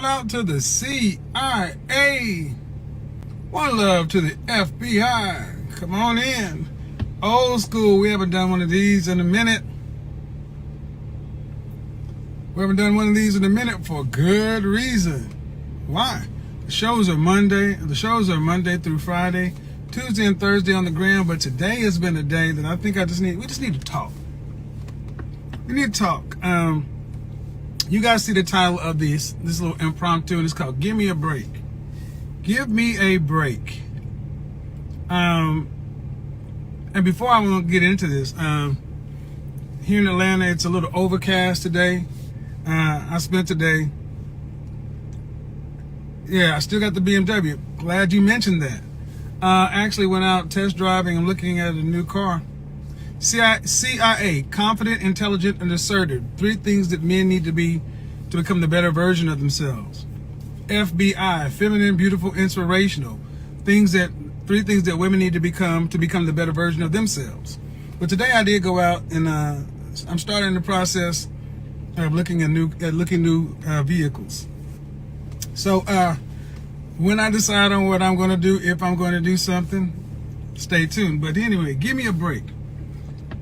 out to the CIA. One love to the FBI. Come on in. Old school. We haven't done one of these in a minute. We haven't done one of these in a minute for good reason. Why? The shows are Monday. The shows are Monday through Friday, Tuesday and Thursday on the gram. But today has been a day that I think we just need to talk. We need to talk. You guys see the title of this little impromptu, and it's called "Give Me a Break." Give me a break. And before I want to get into this, here in Atlanta, it's a little overcast today. I spent today. Yeah, I still got the BMW. Glad you mentioned that. Actually went out test driving. I'm looking at a new car. CIA, confident, intelligent, and assertive. 3 things that men need to be to become the better version of themselves. FBI, feminine, beautiful, inspirational. 3 things that women need to become the better version of themselves. But today I did go out and I'm starting the process of looking at new vehicles. So when I decide on what I'm going to do, if I'm going to do something, stay tuned. But anyway, give me a break.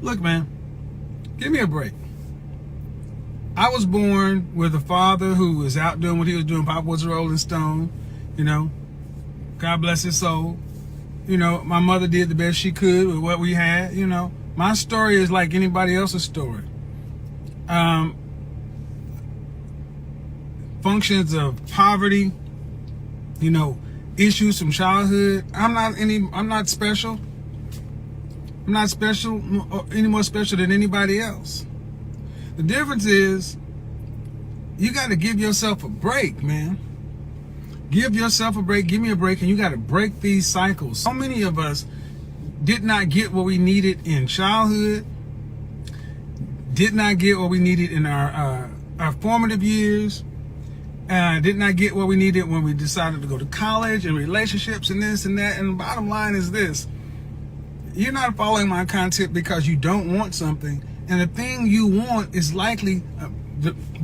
Look, man, give me a break. I was born with a father who was out doing what he was doing. Papa was a Rolling Stone, you know. God bless his soul. You know, my mother did the best she could with what we had, you know. My story is like anybody else's story. Functions of poverty, you know, issues from childhood. I'm not special. I'm not special, any more special than anybody else. The difference is you got to give yourself a break, man. Give yourself a break. Give me a break, and you got to break these cycles. So many of us did not get what we needed in childhood, did not get what we needed in our formative years, did not get what we needed when we decided to go to college and relationships and this and that. And the bottom line is this. You're not following my content because you don't want something. And the thing you want is likely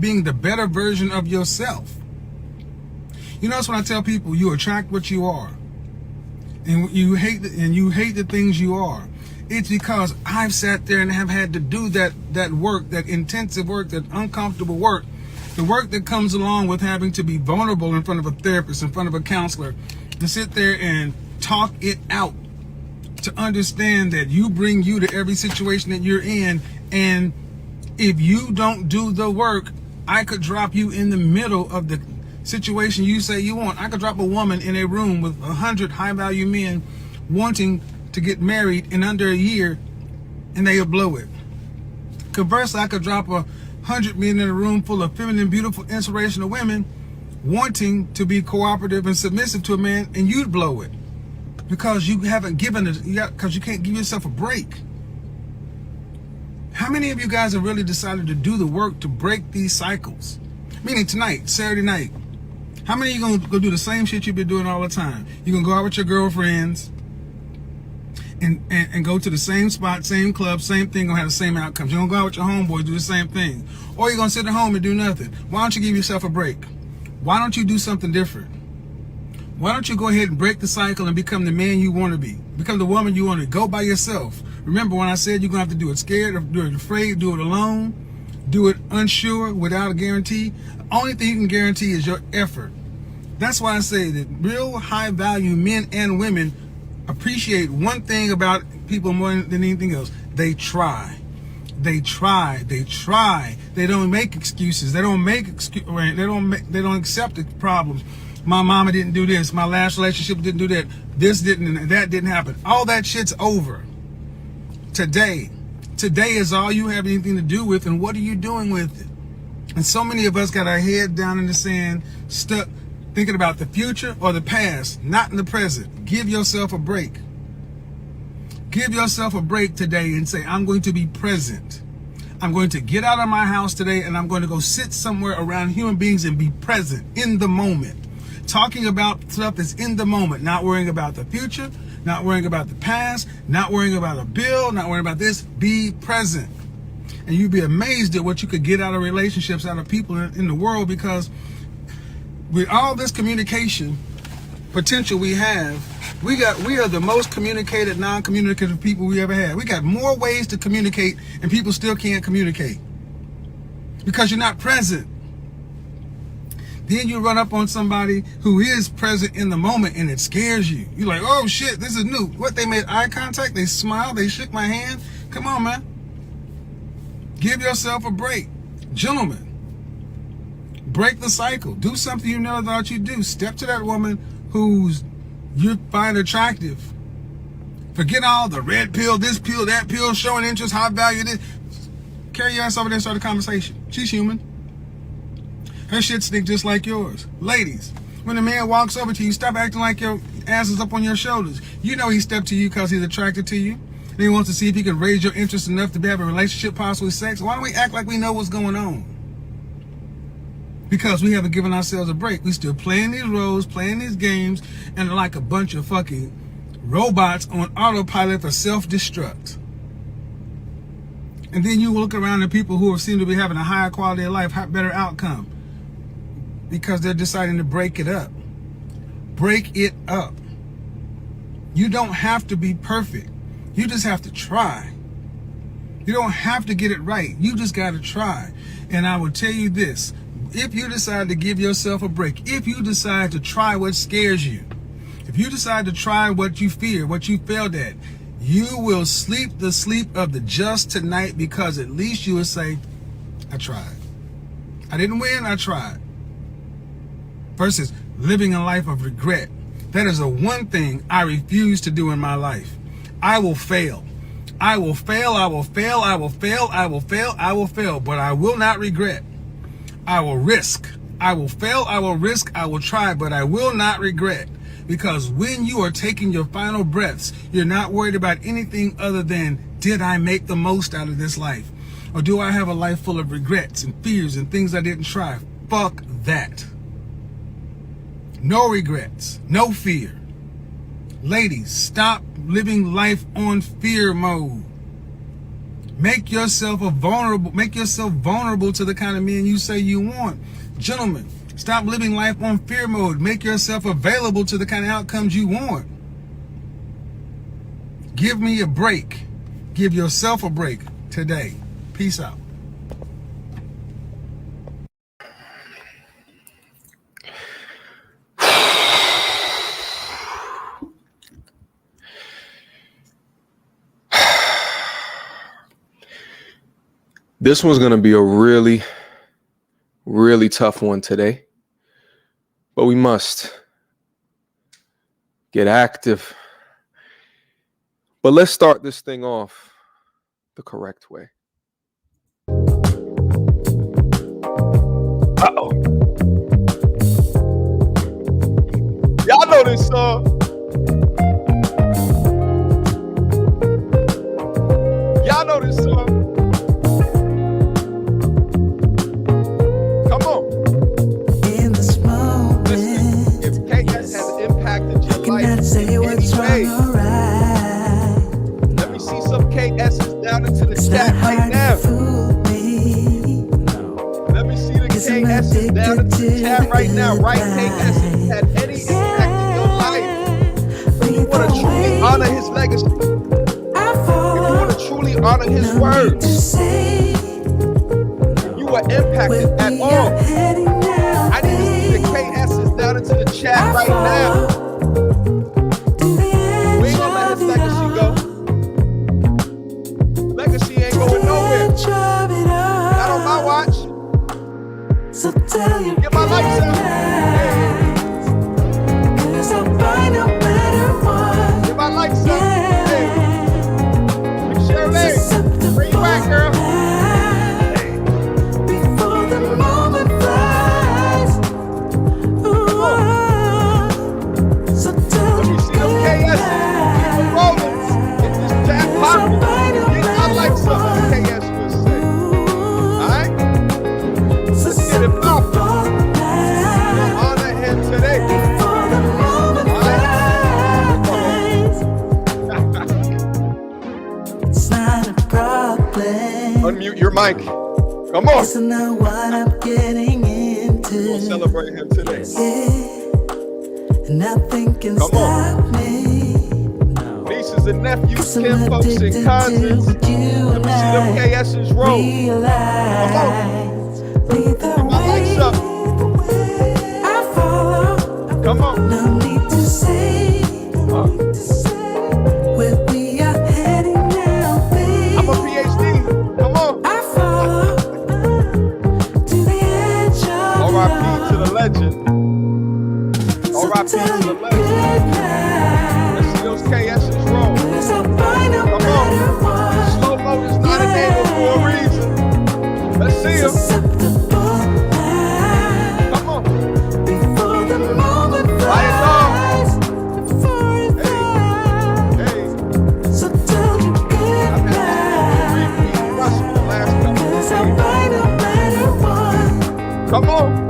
being the better version of yourself. You notice when I tell people you attract what you are. And you hate the things you are. It's because I've sat there and have had to do that work, that intensive work, that uncomfortable work. The work that comes along with having to be vulnerable in front of a therapist, in front of a counselor, to sit there and talk it out, to understand that you bring you to every situation that you're in, and if you don't do the work, I could drop you in the middle of the situation you say you want. I could drop a woman in a room with 100 high-value men wanting to get married in under a year, and they'll blow it. Conversely, I could drop 100 men in a room full of feminine, beautiful, inspirational women wanting to be cooperative and submissive to a man, and you'd blow it. Because you haven't given it, because you can't give yourself a break. How many of you guys have really decided to do the work to break these cycles? Meaning tonight, Saturday night, how many of you going to go do the same shit you've been doing all the time? You're going to go out with your girlfriends and go to the same spot, same club, same thing, going to have the same outcomes. You're going to go out with your homeboys, do the same thing. Or you're going to sit at home and do nothing. Why don't you give yourself a break? Why don't you do something different? Why don't you go ahead and break the cycle and become the man you want to be? Become the woman you want to be. Go by yourself. Remember when I said you're going to have to do it scared, or do it afraid, do it alone, do it unsure, without a guarantee? The only thing you can guarantee is your effort. That's why I say that real high-value men and women appreciate one thing about people more than anything else. They try. They try. They try. They don't make excuses. They don't accept the problems. My mama didn't do this. My last relationship didn't do that. This didn't, and that didn't happen. All that shit's over. Today is all you have anything to do with, and what are you doing with it? And so many of us got our head down in the sand, stuck thinking about the future or the past, not in the present. Give yourself a break. Give yourself a break today and say, I'm going to be present. I'm going to get out of my house today, and I'm going to go sit somewhere around human beings and be present in the moment. Talking about stuff that's in the moment, not worrying about the future, not worrying about the past, not worrying about a bill, not worrying about this. Be present. And you'd be amazed at what you could get out of relationships, out of people in the world, because with all this communication potential we have, we are the most communicated, non-communicative people we ever had. We got more ways to communicate, and people still can't communicate because you're not present. Then you run up on somebody who is present in the moment, and it scares you. You're like, oh shit, this is new. What, they made eye contact, they smiled, they shook my hand. Come on, man. Give yourself a break. Gentlemen, break the cycle. Do something you never thought you'd do. Step to that woman who's you find attractive. Forget all the red pill, this pill, that pill, showing interest, high value, this. Carry your ass over there and start a conversation. She's human. Her shit stink just like yours. Ladies, when a man walks over to you, stop acting like your ass is up on your shoulders. You know he stepped to you because he's attracted to you. And he wants to see if he can raise your interest enough to have a relationship, possibly sex. Why don't we act like we know what's going on? Because we haven't given ourselves a break. We still playing these roles, playing these games, and like a bunch of fucking robots on autopilot for self-destruct. And then you look around at people who seem to be having a higher quality of life, better outcome, because they're deciding to break it up. Break it up. You don't have to be perfect. You just have to try. You don't have to get it right. You just got to try. And I will tell you this. If you decide to give yourself a break, if you decide to try what scares you, if you decide to try what you fear, what you failed at, you will sleep the sleep of the just tonight, because at least you will say, I tried. I didn't win, I tried. Versus living a life of regret. That is the one thing I refuse to do in my life. I will fail. I will fail, I will fail, I will fail, I will fail, I will fail, but I will not regret. I will risk. I will fail, I will risk, I will try, but I will not regret. Because when you are taking your final breaths, you're not worried about anything other than, did I make the most out of this life? Or do I have a life full of regrets and fears and things I didn't try? Fuck that. No regrets, no fear. Ladies, stop living life on fear mode. Make yourself vulnerable to the kind of men you say you want. Gentlemen, stop living life on fear mode. Make yourself available to the kind of outcomes you want. Give me a break. Give yourself a break today. Peace out. This one's going to be a really, really tough one today, but we must get active. But let's start this thing off the correct way. Uh-oh. Y'all know this song. Y'all know this song. Let me see some KS's down into the chat right now. Let me see the KS's down into the chat right now. Right, KS had any impact in your life? If you want to truly honor his legacy, if you want to truly honor his words, you were impacted at all. I need to see the KS's down into the chat right now. Get my lights out. Get my lights out. Shirley, where you at, girl? Before the moment flies. So tell me, see them KS. Keep them rolling. Get this chat popping. Get my lights up. KS will say. All right? Let's get it popping. Unmute your mic. Come on. Listen to what I'm getting into. We're gonna celebrate him today. Nothing can Come stop on. me. Nieces and nephews, kinfolks and cousins. Let me see them KS's roll. Come on. Get my lights up. I follow. Come on. No need to say where we are heading now, babe. I'm a PhD. Come on. I follow to the edge of R.I.P. to the legend. R.I.P. to the legend. Let's see those KS's roll. Come on. Slow-mo is not a name for a reason. Let's see him. Come on. Before the moment flies. Hey. So tell you I've had this repeat Russell the last couple of days. Come on.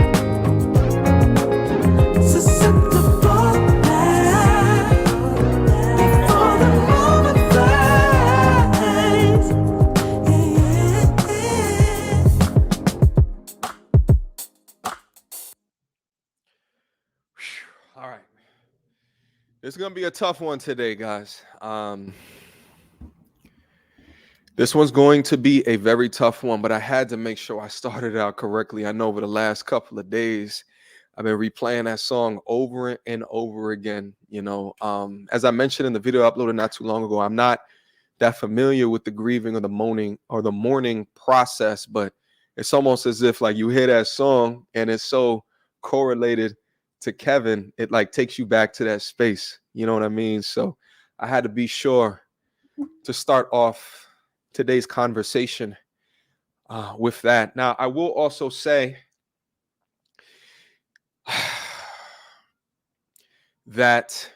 All right. It's going to be a tough one today, guys. This one's going to be a very tough one, but I had to make sure I started out correctly. I know over the last couple of days, I've been replaying that song over and over again. You know, as I mentioned in the video I uploaded not too long ago, I'm not that familiar with the grieving or the mourning process, but it's almost as if like you hear that song and it's so correlated to Kevin, it like takes you back to that space. You know what I mean? So I had to be sure to start off today's conversation with that. Now, I will also say that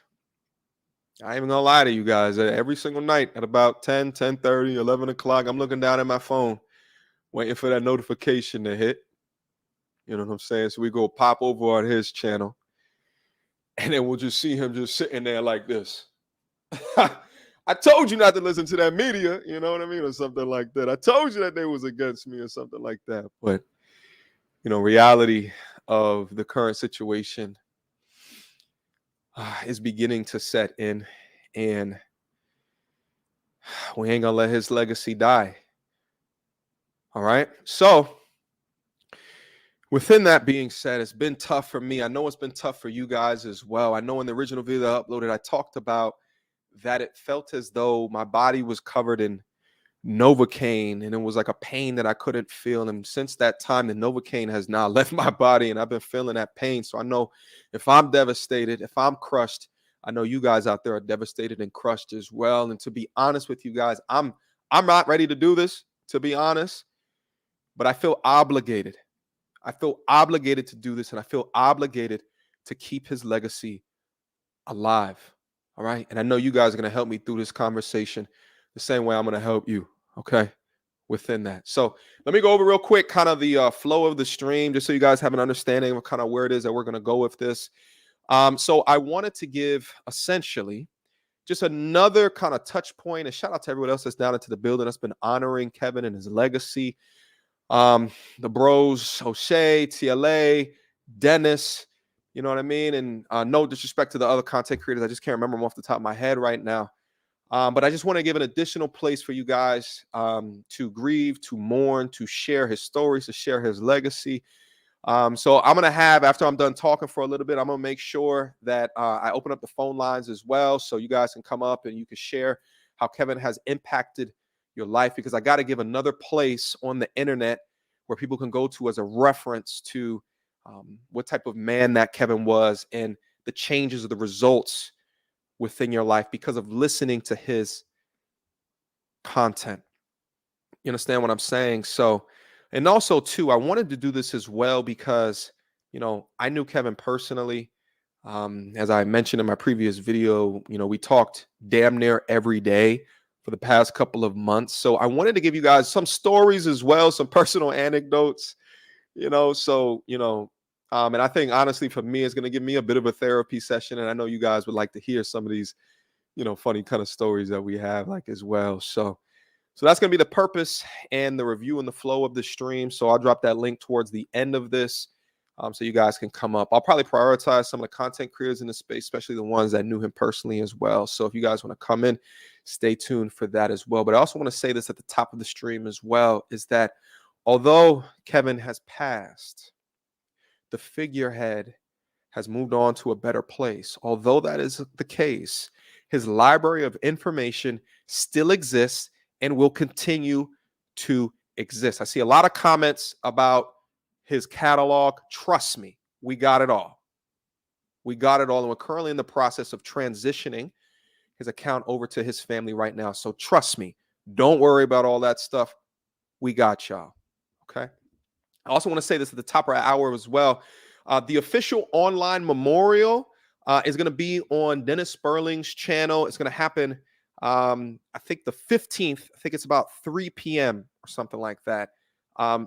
I ain't even gonna lie to you guys. Every single night at about 10, 10:30, 11 o'clock, I'm looking down at my phone, waiting for that notification to hit. You know what I'm saying? So we go pop over on his channel, and then we'll just see him just sitting there like this. I told you not to listen to that media, you know what I mean? Or something like that. I told you that they was against me or something like that. But, you know, reality of the current situation is beginning to set in, and we ain't gonna let his legacy die. All right. So within that being said, it's been tough for me. I know it's been tough for you guys as well. I know in the original video I uploaded, I talked about that it felt as though my body was covered in Novocaine, and it was like a pain that I couldn't feel. And since that time, the Novocaine has now left my body, and I've been feeling that pain. So I know if I'm devastated, if I'm crushed, I know you guys out there are devastated and crushed as well. And to be honest with you guys, I'm not ready to do this, to be honest, but I feel obligated. I feel obligated to do this, and I feel obligated to keep his legacy alive. All right. And I know you guys are going to help me through this conversation the same way I'm going to help you. Okay. Within that. So let me go over real quick, kind of the flow of the stream, just so you guys have an understanding of kind of where it is that we're going to go with this. So I wanted to give essentially just another kind of touch point, and shout out to everyone else that's down into the building that's been honoring Kevin and his legacy. The bros, O'Shea, TLA, Dennis, you know what I mean? And no disrespect to the other content creators. I just can't remember them off the top of my head right now. But I just want to give an additional place for you guys to grieve, to mourn, to share his stories, to share his legacy. So I'm going to have, after I'm done talking for a little bit, I'm going to make sure that I open up the phone lines as well, so you guys can come up and you can share how Kevin has impacted your life, because I got to give another place on the internet where people can go to as a reference to what type of man that Kevin was and the changes or the results within your life because of listening to his content. You understand what I'm saying? So, and also too, I wanted to do this as well because, you know, I knew Kevin personally. As I mentioned in my previous video, you know, we talked damn near every day for the past couple of months. So I wanted to give you guys some stories as well, some personal anecdotes, you know, so, you know, and I think honestly for me, it's going to give me a bit of a therapy session. And I know you guys would like to hear some of these, you know, funny kind of stories that we have like as well. So that's going to be the purpose and the review and the flow of the stream. So I'll drop that link towards the end of this. So you guys can come up. I'll probably prioritize some of the content creators in the space, especially the ones that knew him personally as well. So if you guys want to come in, stay tuned for that as well. But I also want to say this at the top of the stream as well, is that although Kevin has passed, the figurehead has moved on to a better place. Although that is the case, his library of information still exists and will continue to exist. I see a lot of comments about his catalog. Trust me, we got it all. We got it all. And we're currently in the process of transitioning his account over to his family right now. So trust me, don't worry about all that stuff. We got y'all. Okay. I also want to say this at the top of our hour as well. The official online memorial is going to be on Dennis Sperling's channel. It's going to happen, I think the 15th. I think it's about 3 p.m. or something like that.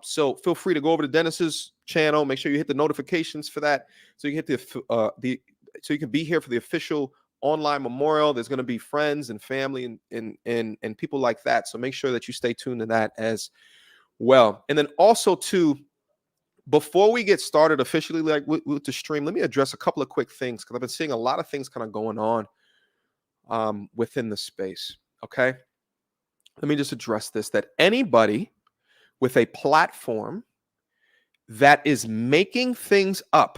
So feel free to go over to Dennis's channel. Make sure you hit the notifications for that, so you can hit so you can be here for the official online memorial. There's going to be friends and family and people like that. So make sure that you stay tuned to that as well. And then also too, before we get started officially, like with the stream, let me address a couple of quick things, because I've been seeing a lot of things kind of going on within the space. Okay, let me just address this: that anybody with a platform that is making things up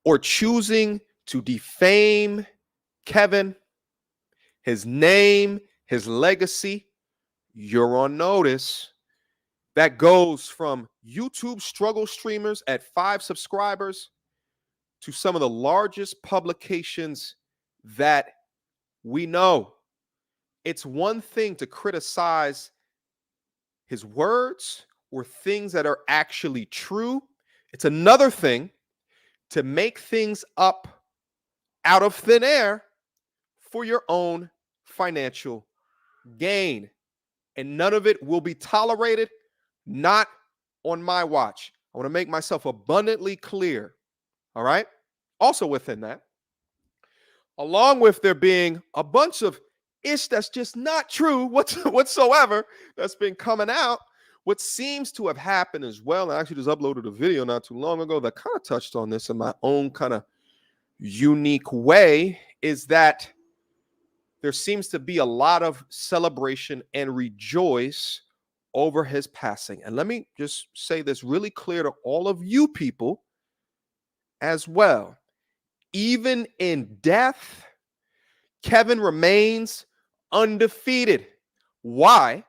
or choosing to defame Kevin, his name, his legacy, you're on notice. That goes from YouTube struggle streamers at 5 subscribers to some of the largest publications that we know. It's one thing to criticize his words or things that are actually true. It's another thing to make things up out of thin air for your own financial gain. And none of it will be tolerated, not on my watch. I want to make myself abundantly clear. All right? Also within that, along with there being a bunch of ish that's just not true whatsoever that's been coming out, what seems to have happened as well, I actually just uploaded a video not too long ago that kind of touched on this in my own kind of unique way, is that there seems to be a lot of celebration and rejoice over his passing. And let me just say this really clear to all of you people as well. Even in death, Kevin remains undefeated. Why?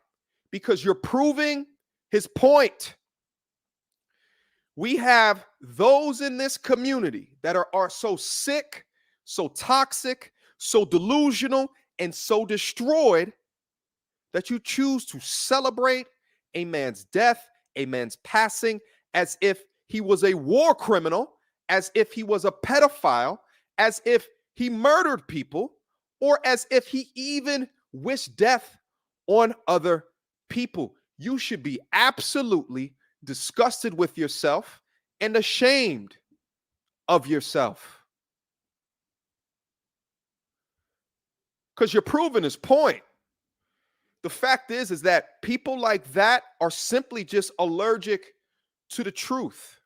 Because you're proving his point. We have those in this community that are so sick, so toxic, so delusional, and so destroyed that you choose to celebrate a man's death, a man's passing, as if he was a war criminal, as if he was a pedophile, as if he murdered people, or as if he even wished death on other people. You should be absolutely disgusted with yourself and ashamed of yourself, because you're proving his point. The fact is that people like that are simply just allergic to the truth.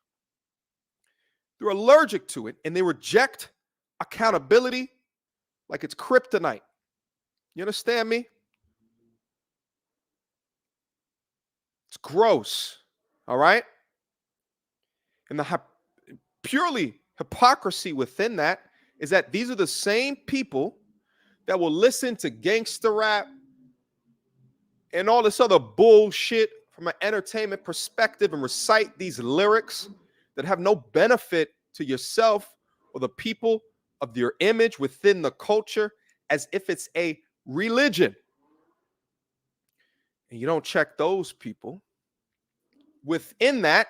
They're allergic to it, and they reject accountability like it's kryptonite. You understand me? It's gross, all right? And the purely hypocrisy within that is that these are the same people that will listen to gangster rap and all this other bullshit from an entertainment perspective and recite these lyrics that have no benefit to yourself or the people of your image within the culture, as if it's a religion. And you don't check those people. Within that,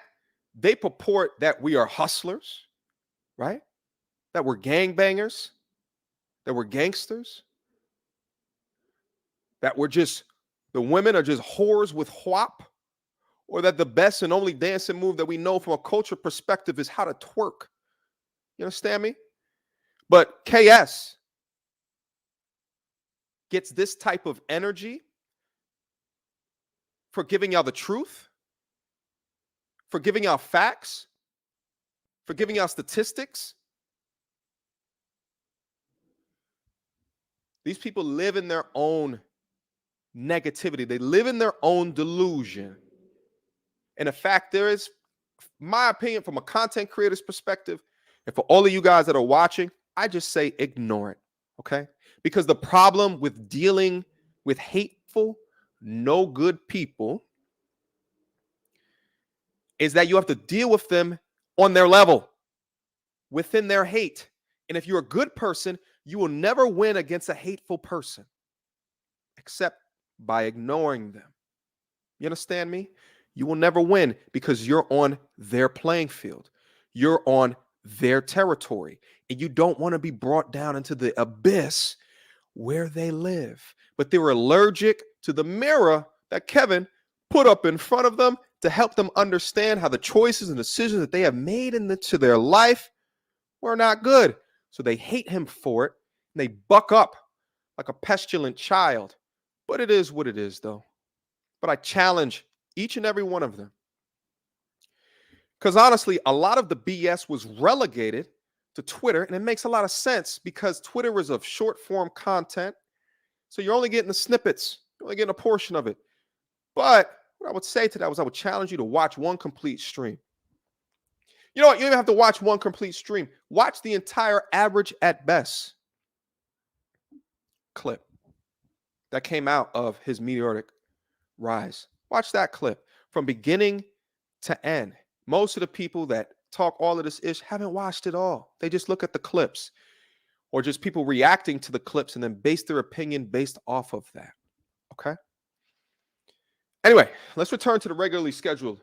they purport that we are hustlers, right? That we're gangbangers, that we're gangsters, that we're just, the women are just whores with whop, or that the best and only dancing move that we know from a culture perspective is how to twerk. You understand me? But KS gets this type of energy for giving y'all the truth, for giving y'all facts, for giving out statistics. These people live in their own negativity. They live in their own delusion. And the fact there is, my opinion, from a content creator's perspective, and for all of you guys that are watching, I just say ignore it, okay? Because the problem with dealing with hateful, no good people is that you have to deal with them on their level, within their hate. And if you're a good person, you will never win against a hateful person, except by ignoring them. You understand me? You will never win because you're on their playing field. You're on their territory. And you don't want to be brought down into the abyss where they live. But they were allergic to the mirror that Kevin put up in front of them to help them understand how the choices and decisions that they have made into their life were not good. So they hate him for it. And they buck up like a pestilent child. But it is what it is, though. But I challenge each and every one of them. Because honestly, a lot of the BS was relegated to Twitter, and it makes a lot of sense because Twitter is of short form content. So you're only getting the snippets, you're only getting a portion of it. But what I would say to that was I would challenge you to watch one complete stream. You know what? You don't even have to watch one complete stream. Watch the entire Average at Best clip that came out of his meteoric rise. Watch that clip from beginning to end. Most of the people that talk all of this ish haven't watched it all. They just look at the clips or just people reacting to the clips and then base their opinion based off of that. Okay. Anyway, let's return to the regularly scheduled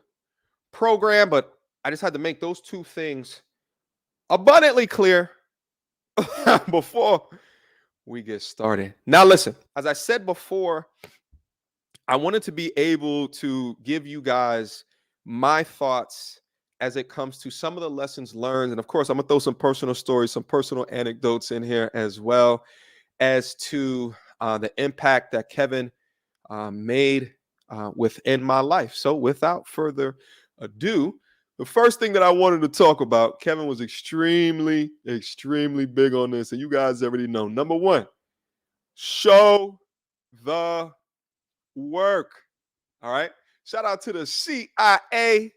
program, but I just had to make those two things abundantly clear before we get started. Now, listen, as I said before, I wanted to be able to give you guys my thoughts as it comes to some of the lessons learned. And of course, I'm going to throw some personal stories, some personal anecdotes in here as well as to the impact that Kevin made within my life. So without further ado, the first thing that I wanted to talk about, Kevin was extremely big on this. And you guys already know. Number one, show the work. All right. Shout out to the CIA.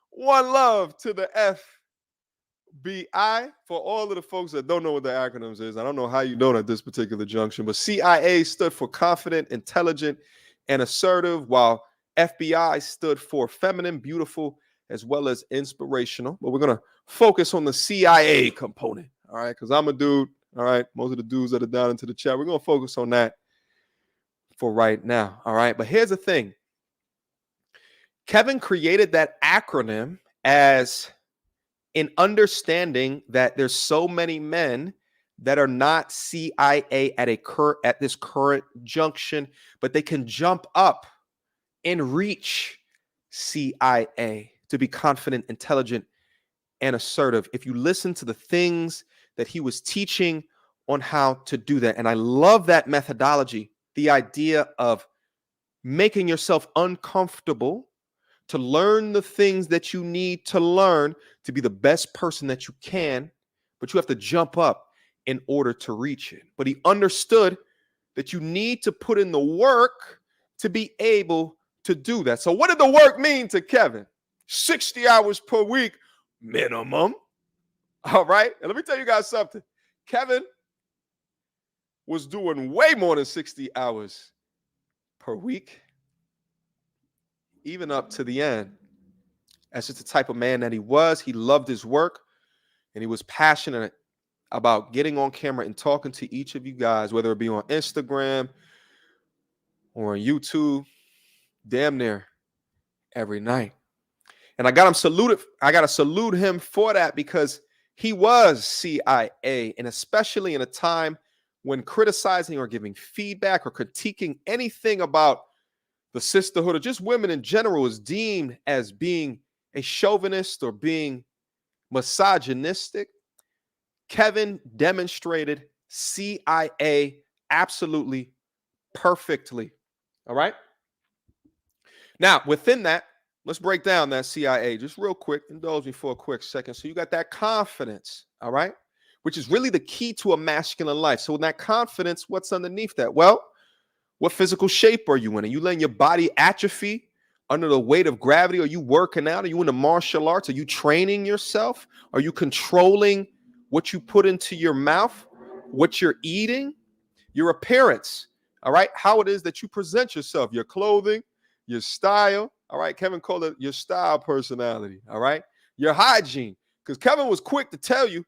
One love to the FBI. For all of the folks that don't know what the acronyms is, I don't know how you don't at this particular junction, but CIA stood for confident, intelligent, and assertive, while FBI stood for feminine, beautiful, as well as inspirational. But we're going to focus on the CIA component, all right? Because I'm a dude, all right? Most of the dudes that are down into the chat, we're going to focus on that for right now, all right? But here's the thing. Kevin created that acronym as an understanding that there's so many men that are not CIA at this current junction, but they can jump up and reach CIA to be confident, intelligent, and assertive. If you listen to the things that he was teaching on how to do that, and I love that methodology, the idea of making yourself uncomfortable to learn the things that you need to learn to be the best person that you can, but you have to jump up in order to reach it. But he understood that you need to put in the work to be able to do that. So what did the work mean to Kevin? 60 hours per week minimum. All right. And let me tell you guys something. Kevin was doing way more than 60 hours per week, even up to the end. That's just the type of man that he was. He loved his work, and he was passionate about getting on camera and talking to each of you guys, whether it be on Instagram or on YouTube, damn near every night. And I got to salute him for that, because he was CIA, and especially in a time when criticizing or giving feedback or critiquing anything about the sisterhood or just women in general is deemed as being a chauvinist or being misogynistic. Kevin demonstrated CIA absolutely perfectly. All right. Now, within that, let's break down that CIA just real quick. Indulge me for a quick second. So you got that confidence, all right, which is really the key to a masculine life. So in that confidence, what's underneath that? Well, what physical shape are you in? Are you letting your body atrophy under the weight of gravity? Are you working out? Are you in the martial arts? Are you training yourself? Are you controlling what you put into your mouth, what you're eating, your appearance, all right? How it is that you present yourself, your clothing, your style, all right? Kevin called it your style personality, all right? Your hygiene, because Kevin was quick to tell you,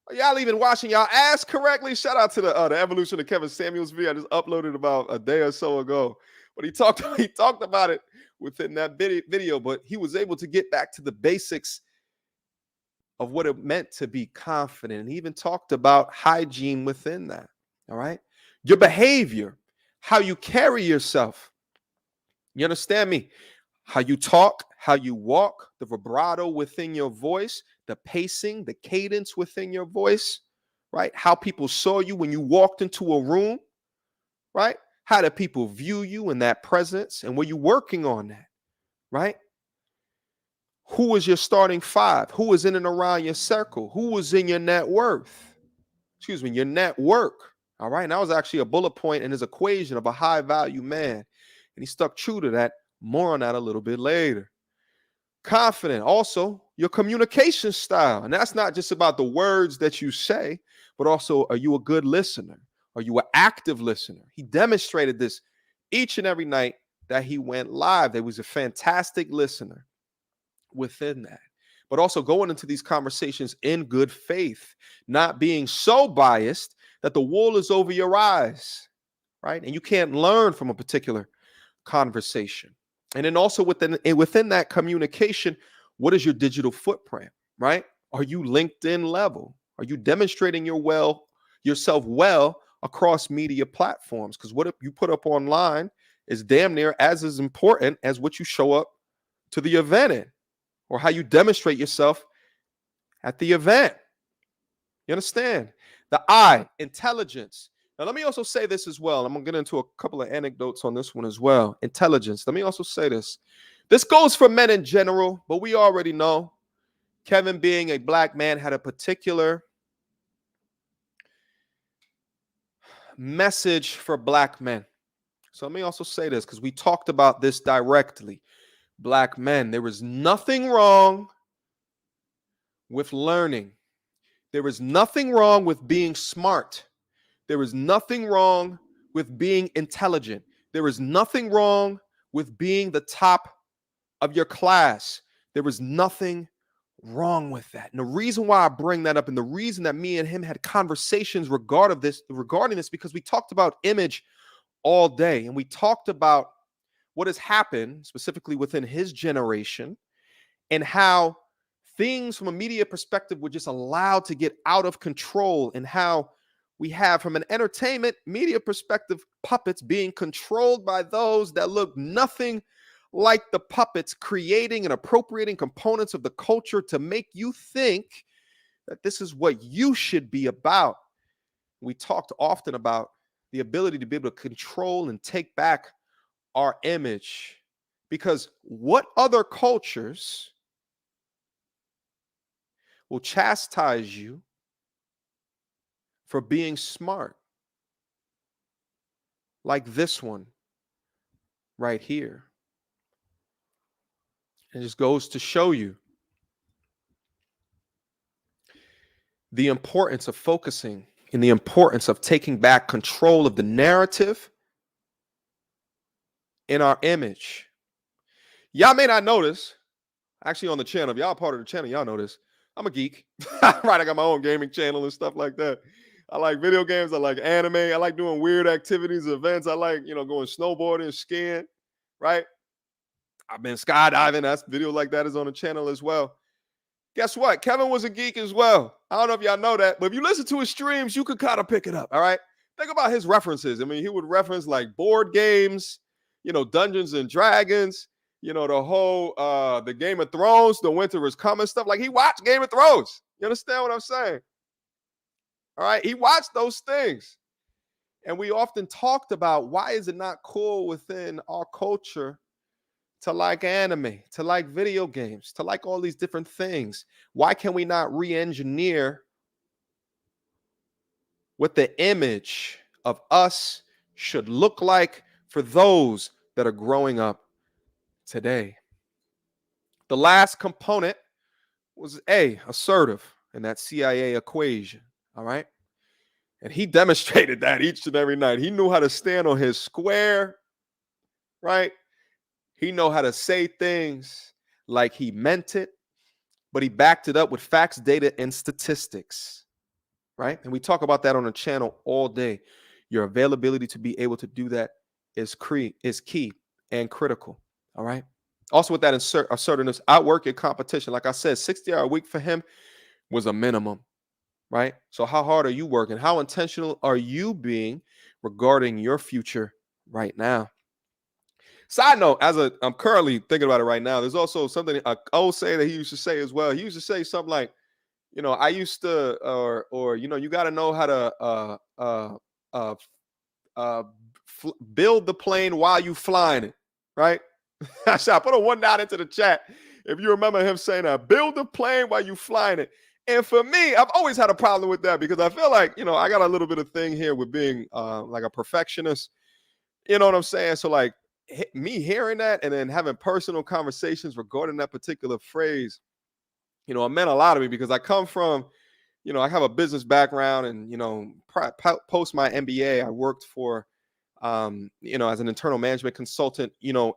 are y'all even washing y'all ass correctly? Shout out to the evolution of Kevin Samuels video. I just uploaded about a day or so ago. But he talked about it within that video, but he was able to get back to the basics of what it meant to be confident. And he even talked about hygiene within that. All right. Your behavior, how you carry yourself. You understand me? How you talk, how you walk, the vibrato within your voice, the pacing, the cadence within your voice, right? How people saw you when you walked into a room, right? How do people view you in that presence? And were you working on that, right? Who is your starting five? Who is in and around your circle? Who is in your net worth? Excuse me, your network. All right. And that was actually a bullet point in his equation of a high value man. And he stuck true to that. More on that a little bit later. Confident. Also, your communication style. And that's not just about the words that you say, but also, are you a good listener? Are you an active listener? He demonstrated this each and every night that he went live. He was a fantastic listener within that. But also going into these conversations in good faith, not being so biased that the wool is over your eyes, right? And you can't learn from a particular conversation. And then also within that communication, what is your digital footprint, right? Are you LinkedIn level? Are you demonstrating yourself well across media platforms? Because what you put up online is damn near as important as what you show up to the event in, or how you demonstrate yourself at the event. You understand? The I, intelligence. Now, let me also say this as well. I'm going to get into a couple of anecdotes on this one as well. Intelligence. Let me also say this. This goes for men in general, but we already know Kevin, being a black man, had a particular message for black men. So let me also say this, because we talked about this directly. Black men, there is nothing wrong with learning. There is nothing wrong with being smart. There is nothing wrong with being intelligent. There is nothing wrong with being the top of your class. There is nothing wrong with that. And the reason why I bring that up, and the reason that me and him had conversations regarding this, because we talked about image all day, and we talked about what has happened specifically within his generation, and how things from a media perspective were just allowed to get out of control, and how we have, from an entertainment media perspective, puppets being controlled by those that look nothing like the puppets, creating and appropriating components of the culture to make you think that this is what you should be about. We talked often about the ability to be able to control and take back our image, because what other cultures will chastise you for being smart, like this one right here? It just goes to show you the importance of focusing and the importance of taking back control of the narrative in our image. Y'all may not notice, actually on the channel, if y'all part of the channel, y'all know this. I'm a geek, right? I got my own gaming channel and stuff like that. I like video games. I like anime. I like doing weird activities, events. I like, going snowboarding, skiing, right? I've been skydiving. That's video like that is on the channel as well. Guess what? Kevin was a geek as well. I don't know if y'all know that, but if you listen to his streams, you could kind of pick it up, all right? Think about his references. I mean, he would reference like board games, Dungeons and Dragons, the whole, the Game of Thrones, The Winter is Coming stuff. Like, he watched Game of Thrones. You understand what I'm saying? All right? He watched those things. And we often talked about, why is it not cool within our culture to like anime, to like video games, to like all these different things. Why can we not re-engineer what the image of us should look like for those that are growing up today? The last component was assertive in that CIA equation. All right. And he demonstrated that each and every night. He knew how to stand on his square, right? He know how to say things like he meant it, but he backed it up with facts, data, and statistics, right? And we talk about that on the channel all day. Your availability to be able to do that is key and critical, all right? Also with that assertiveness, outwork your competition. Like I said, 60-hour a week for him was a minimum, right? So how hard are you working? How intentional are you being regarding your future right now? Side note, I'm currently thinking about it right now, there's also something I old say that he used to say as well. He used to say something like, I used to, or you got to know how to build the plane while you flying it, right? I put a 1 down into the chat if you remember him saying that. Build the plane while you flying it. And for me, I've always had a problem with that because I feel like, I got a little bit of thing here with being like a perfectionist. You know what I'm saying? So like me hearing that and then having personal conversations regarding that particular phrase, it meant a lot to me because I come from, I have a business background and, post my MBA, I worked for, as an internal management consultant,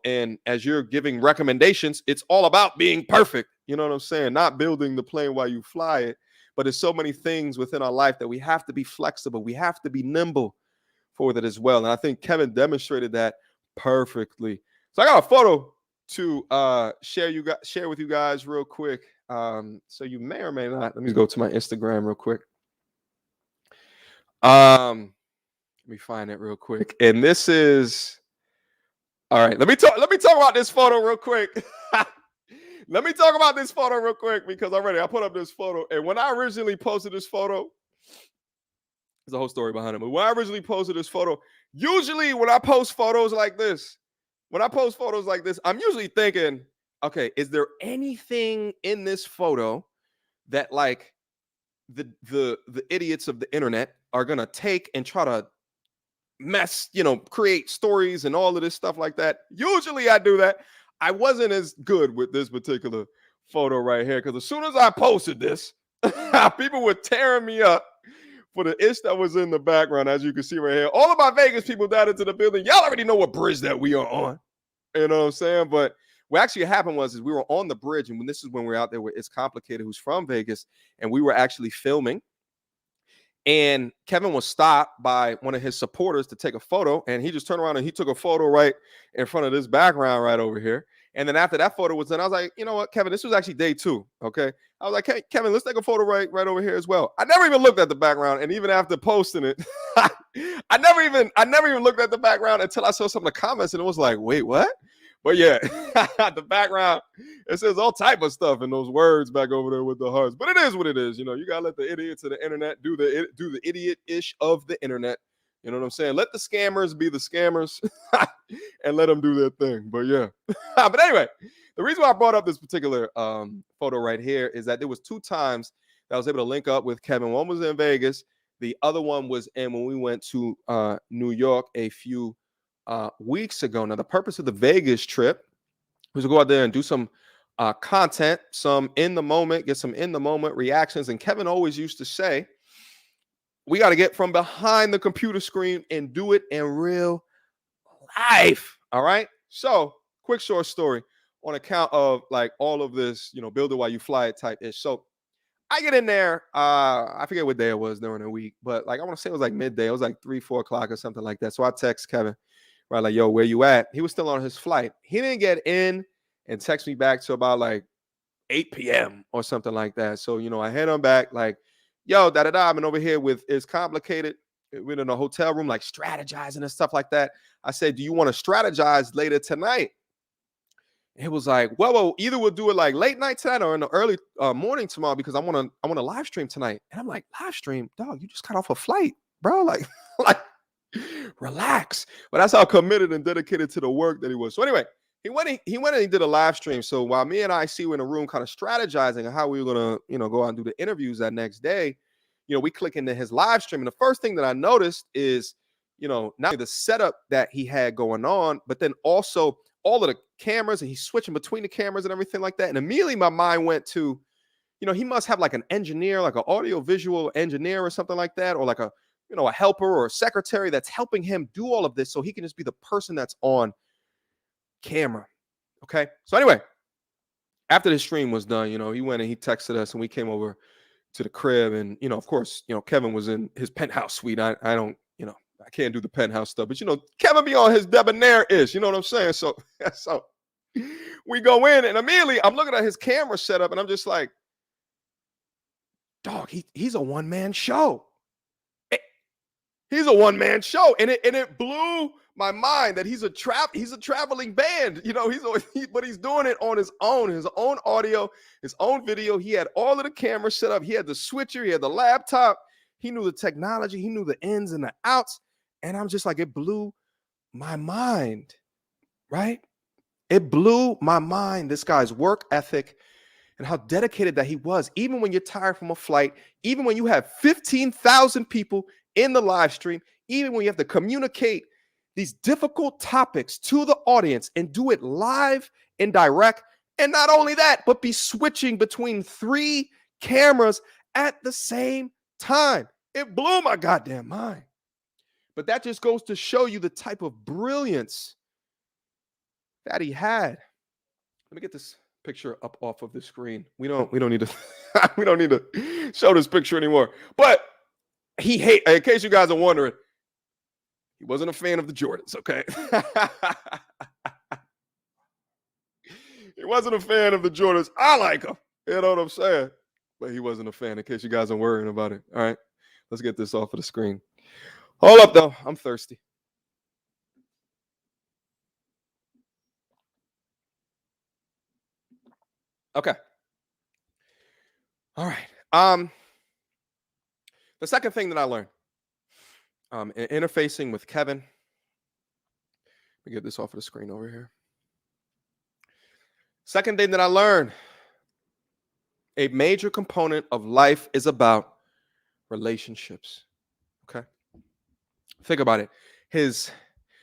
and as you're giving recommendations, it's all about being perfect. You know what I'm saying? Not building the plane while you fly it, but there's so many things within our life that we have to be flexible. We have to be nimble for that as well. And I think Kevin demonstrated that perfectly. So I got a photo to share with you guys real quick. So you may or may not. Let me go to my Instagram real quick. Let me find it real quick. And this is all right. Let me talk about this photo real quick. Let me talk about this photo real quick because I put up this photo. And when I originally posted this photo, there's a whole story behind it. But when I originally posted this photo, usually when I post photos like this, I'm usually thinking, okay, is there anything in this photo that like the idiots of the internet are gonna take and try to mess, create stories and all of this stuff like that? Usually I do that. I wasn't as good with this particular photo right here because as soon as I posted this, people were tearing me up for the ish that was in the background, as you can see right here. All of my Vegas people down into the building, y'all already know what bridge that we are on. You know what I'm saying? But what actually happened was we were on the bridge, and when we were out there with It's Complicated, who's from Vegas, and we were actually filming. And Kevin was stopped by one of his supporters to take a photo, and he just turned around and he took a photo right in front of this background right over here. And then after that photo was done, I was like, you know what, Kevin, this was actually day 2. Okay. I was like, hey, Kevin, let's take a photo right over here as well. I never even looked at the background. And even after posting it, I never even looked at the background until I saw some of the comments and it was like, wait, what? But yeah, the background, it says all type of stuff in those words back over there with the hearts. But it is what it is. You gotta let the idiots of the internet do the idiot-ish of the internet. You know what I'm saying? Let the scammers be the scammers and let them do their thing. But yeah. But anyway, the reason why I brought up this particular photo right here is that there was 2 times that I was able to link up with Kevin. One was in Vegas. The other one was when we went to New York a few weeks ago. Now, the purpose of the Vegas trip was to go out there and do some content, some in the moment, get some in the moment reactions. And Kevin always used to say, we got to get from behind the computer screen and do it in real life. All right. So quick short story on account of like all of this, build it while you fly it type ish. So I get in there. I forget what day it was during the week, but like I want to say it was like midday. It was like 3-4 o'clock or something like that. So I text Kevin, right? Like, yo, where you at? He was still on his flight. He didn't get in and text me back to about like 8 p.m. or something like that. So, I head on back like, yo, I've been over here with It's Complicated. We're in a hotel room, like strategizing and stuff like that. I said, do you want to strategize later tonight? It was like, well, either we'll do it like late night tonight or in the early morning tomorrow because I want to live stream tonight. And I'm like, live stream, dog? You just got off a flight, bro. Like, relax. But that's how committed and dedicated to the work that he was. So anyway, he went and he did a live stream. So while me and IC were in a room kind of strategizing on how we were gonna, go out and do the interviews that next day, we click into his live stream. And the first thing that I noticed is, not only the setup that he had going on, but then also all of the cameras, and he's switching between the cameras and everything like that. And immediately my mind went to, he must have like an engineer, like an audio visual engineer or something like that, or like a, a helper or a secretary that's helping him do all of this so he can just be the person that's on camera. Okay. So anyway, after the stream was done, he went and he texted us and we came over to the crib. And, of course, Kevin was in his penthouse suite. I don't, I can't do the penthouse stuff, but Kevin be on his debonair-ish, you know what I'm saying? So we go in and immediately I'm looking at his camera setup and I'm just like, dog, he's a one-man show. He's a one-man show. And it blew my mind that he's a traveling band. But he's doing it on his own audio, his own video. He had all of the cameras set up. He had the switcher, he had the laptop. He knew the technology, he knew the ins and the outs. And I'm just like, it blew my mind, right? It blew my mind, this guy's work ethic and how dedicated that he was. Even when you're tired from a flight, even when you have 15,000 people in the live stream, even when you have to communicate these difficult topics to the audience and do it live and direct. And not only that, but be switching between 3 cameras at the same time. It blew my goddamn mind. But that just goes to show you the type of brilliance that he had. Let me get this picture up off of the screen. We don't need to we don't need to show this picture anymore. But in case you guys are wondering, he wasn't a fan of the Jordans, okay? He wasn't a fan of the Jordans. I like them. You know what I'm saying? But he wasn't a fan, in case you guys are worrying about it. All right, let's get this off of the screen. Hold up, though. I'm thirsty. Okay. All right. The second thing that I learned in interfacing with Kevin. Let me get this off of the screen over here. Second thing that I learned, a major component of life is about relationships. Okay. Think about it. His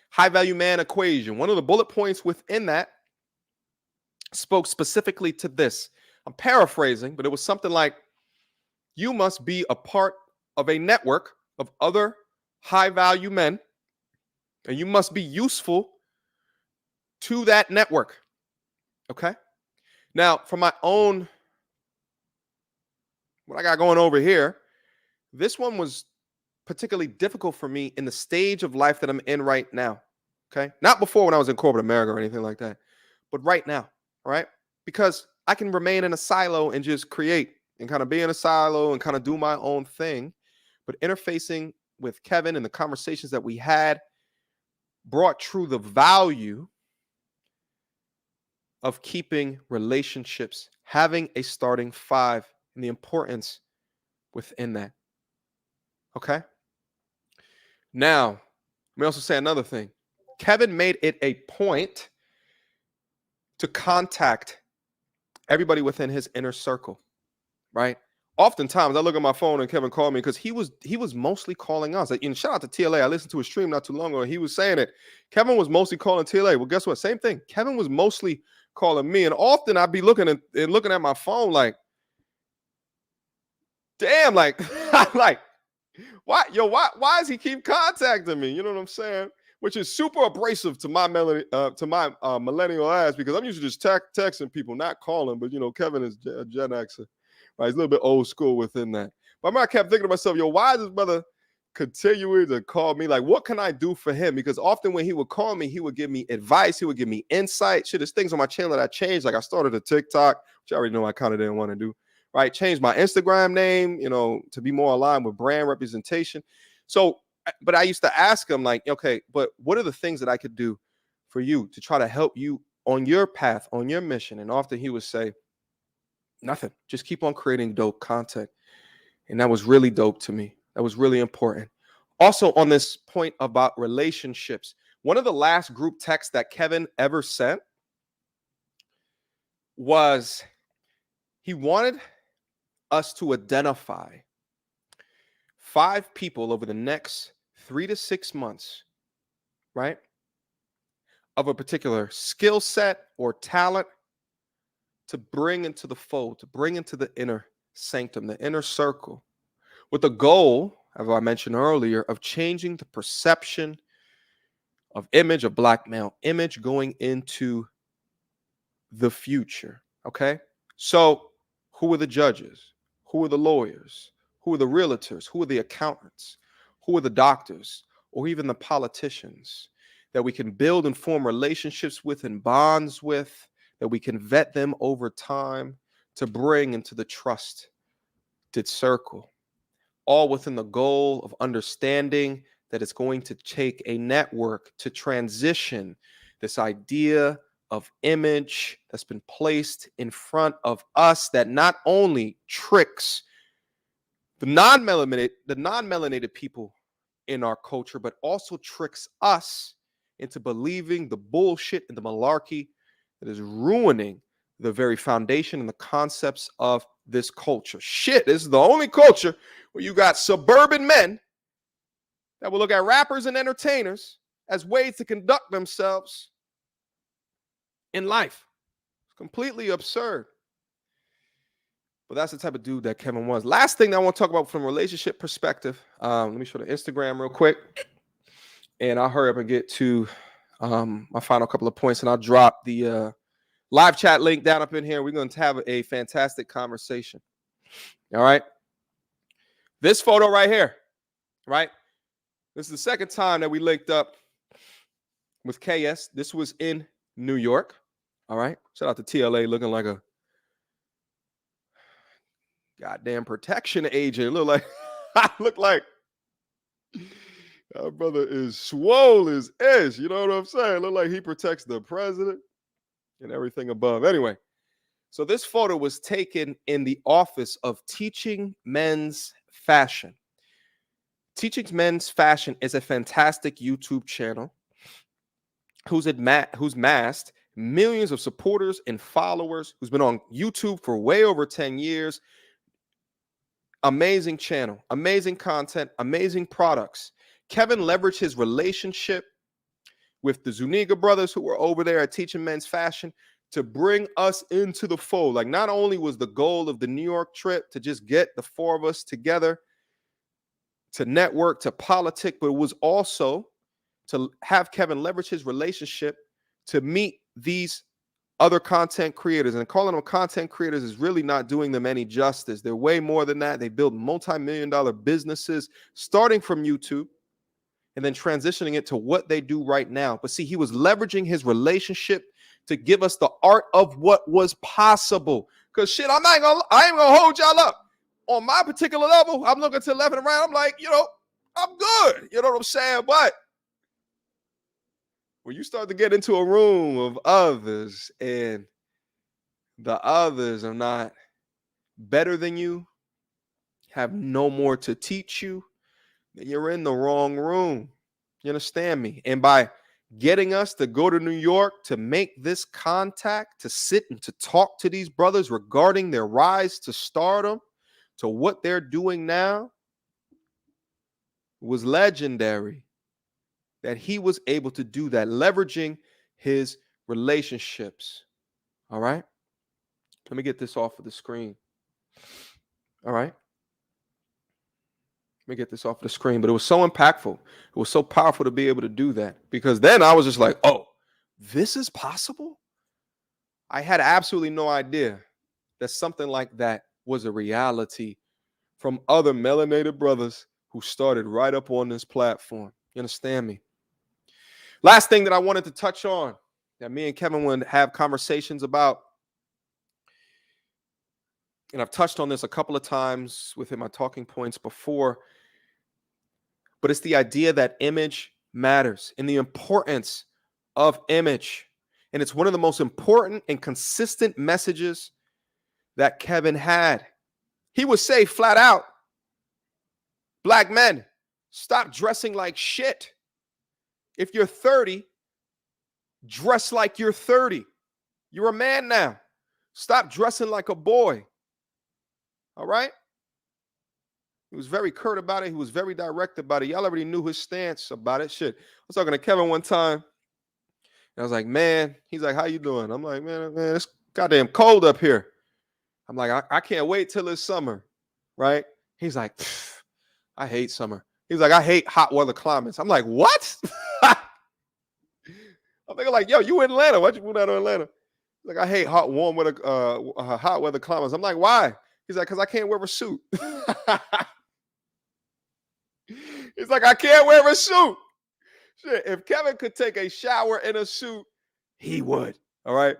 high value man equation, one of the bullet points within that spoke specifically to this. I'm paraphrasing, but it was something like, you must be a part of a network of other high value men, and you must be useful to that network. Okay. Now, for my own, what I got going over here, this one was particularly difficult for me in the stage of life that I'm in right now. Okay. Not before when I was in corporate America or anything like that, but right now. All right. Because I can remain in a silo and just create and kind of be in a silo and kind of do my own thing. But interfacing with Kevin and the conversations that we had brought true the value of keeping relationships, having a starting 5, and the importance within that. Okay. Now, let me also say another thing. Kevin made it a point to contact everybody within his inner circle, right? Oftentimes, I look at my phone and Kevin called me because he was mostly calling us. And shout out to TLA. I listened to his stream not too long ago, and he was saying it. Kevin was mostly calling TLA. Well, guess what? Same thing. Kevin was mostly calling me, and often I'd be looking at my phone like, damn, like, like, why does he keep contacting me? You know what I'm saying? Which is super abrasive to my millennial ass, because I'm usually just texting people, not calling. But Kevin is a Gen Xer, right? He's a little bit old school within that. But I kept thinking to myself, why is this brother continuing to call me? Like, what can I do for him? Because often when he would call me, he would give me advice, he would give me insight. Shit, there's things on my channel that I changed. Like I started a TikTok, which I already know I kind of didn't want to do. Right? Changed my Instagram name, to be more aligned with brand representation. So, but I used to ask him, like, okay, but what are the things that I could do for you to try to help you on your path, on your mission? And often he would say, nothing. Just keep on creating dope content. And that was really dope to me. That was really important. Also, on this point about relationships, one of the last group texts that Kevin ever sent was he wanted us to identify 5 people over the next 3 to 6 months, right, of a particular skill set or talent to bring into the fold, to bring into the inner sanctum, the inner circle, with the goal, as I mentioned earlier, of changing the perception of image, of black male image going into the future. Okay? So, who are the judges? Who are the lawyers? Who are the realtors? Who are the accountants? Who are the doctors? Or even the politicians that we can build and form relationships with and bonds with, that we can vet them over time to bring into the trusted circle, all within the goal of understanding that it's going to take a network to transition this idea of image that's been placed in front of us that not only tricks the non-melanated people in our culture, but also tricks us into believing the bullshit and the malarkey that is ruining the very foundation and the concepts of this culture. Shit, this is the only culture where you got suburban men that will look at rappers and entertainers as ways to conduct themselves in life. It's completely absurd. But that's the type of dude that Kevin was. Last thing that I want to talk about from a relationship perspective. Let me show the Instagram real quick. And I'll hurry up and get to my final couple of points. And I'll drop the live chat link down up in here. We're going to have a fantastic conversation. All right. This photo right here, right? This is the second time that we linked up with KS. This was in New York. All right. Shout out to TLA looking like a goddamn protection agent. Look like I look like our brother is swole as ish. You know what I'm saying? Look like he protects the president and everything above. Anyway, so this photo was taken in the office of Teaching Men's Fashion. Teaching Men's Fashion is a fantastic YouTube channel who's massed millions of supporters and followers, who's been on YouTube for way over 10 years. Amazing channel, amazing content, amazing products. Kevin leveraged his relationship with the Zuniga brothers who were over there at Teaching Men's Fashion to bring us into the fold. Like, not only was the goal of the New York trip to just get the 4 of us together, to network, to politic, but it was also to have Kevin leverage his relationship to meet these other content creators. And calling them content creators is really not doing them any justice. They're way more than that. They build multi-million-dollar businesses starting from YouTube and then transitioning it to what they do right now. But see, he was leveraging his relationship to give us the art of what was possible. Because shit, I ain't gonna hold y'all up. On my particular level, I'm looking to the left and right. I'm like, I'm good. You know what I'm saying? But when you start to get into a room of others and the others are not better than you, have no more to teach you, then you're in the wrong room. You understand me? And by getting us to go to New York to make this contact, to sit and to talk to these brothers regarding their rise to stardom, to what they're doing now, was legendary. That he was able to do that, leveraging his relationships. All right. Let me get this off of the screen. All right. Let me get this off the screen. But it was so impactful. It was so powerful to be able to do that. Because then I was just like, oh, this is possible? I had absolutely no idea that something like that was a reality from other melanated brothers who started right up on this platform. You understand me? Last thing that I wanted to touch on that me and Kevin would have conversations about, and I've touched on this a couple of times within my talking points before, but it's the idea that image matters and the importance of image. And it's one of the most important and consistent messages that Kevin had. He would say flat out, black men, stop dressing like shit. If you're 30, dress like you're 30. You're a man now. Stop dressing like a boy. All right? He was very curt about it. He was very direct about it. Y'all already knew his stance about it. Shit. I was talking to Kevin one time. And I was like, man, he's like, how you doing? I'm like, man, it's goddamn cold up here. I'm like, I can't wait till it's summer. Right? He's like, I hate summer. He's like, I hate hot weather climates. I'm like, what? I'm thinking like, yo, you in Atlanta. Why'd you move out of Atlanta? He's like, I hate hot weather climates. I'm like, why? He's like, because I can't wear a suit. He's like, I can't wear a suit. Shit, if Kevin could take a shower in a suit, he would. All right?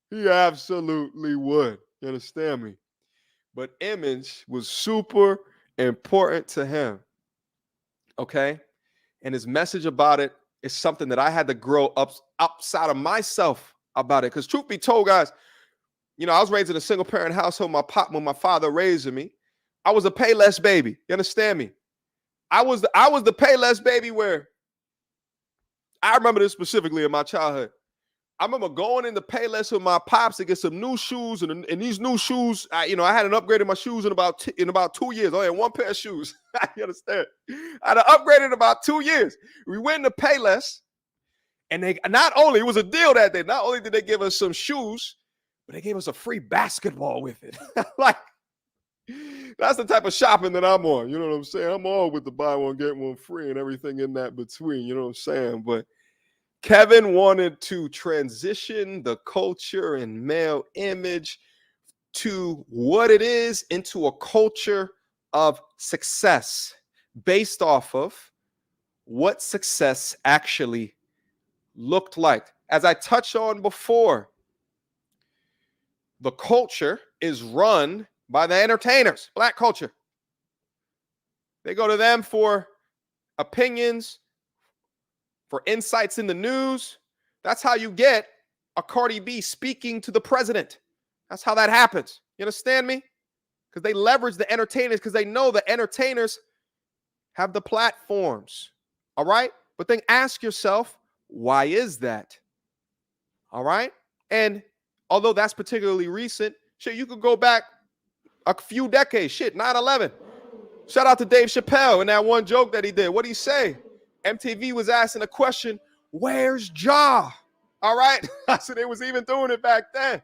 He absolutely would. You understand me? But image was super important to him. Okay? And his message about it is something that I had to grow up outside of myself about it. Because truth be told, guys, you know, I was raised in a single parent household. When my father raised me, I was a pay less baby. You understand me? I was the pay less baby where I remember this specifically in my childhood. I remember going into Payless with my pops to get some new shoes, and these new shoes, I had an upgrade in my shoes in about 2 years. I only had one pair of shoes. You understand? I had an upgrade in about 2 years. We went into Payless, and it was a deal that day. Not only did they give us some shoes, but they gave us a free basketball with it. Like, that's the type of shopping that I'm on. You know what I'm saying? I'm all with the buy one, get one free and everything in that between. You know what I'm saying? But Kevin wanted to transition the culture and male image to what it is into a culture of success based off of what success actually looked like. As I touched on before, the culture is run by the entertainers, black culture. They go to them for opinions, for insights in the news. That's how you get a Cardi B speaking to the president. That's how that happens. You understand me? Because they leverage the entertainers because they know the entertainers have the platforms. All right? But then ask yourself, why is that? All right? And although that's particularly recent, shit, you could go back a few decades. Shit, 9/11. Shout out to Dave Chappelle and that one joke that he did. What'd he say? MTV was asking a question, where's Ja? All right? I said they was even doing it back then.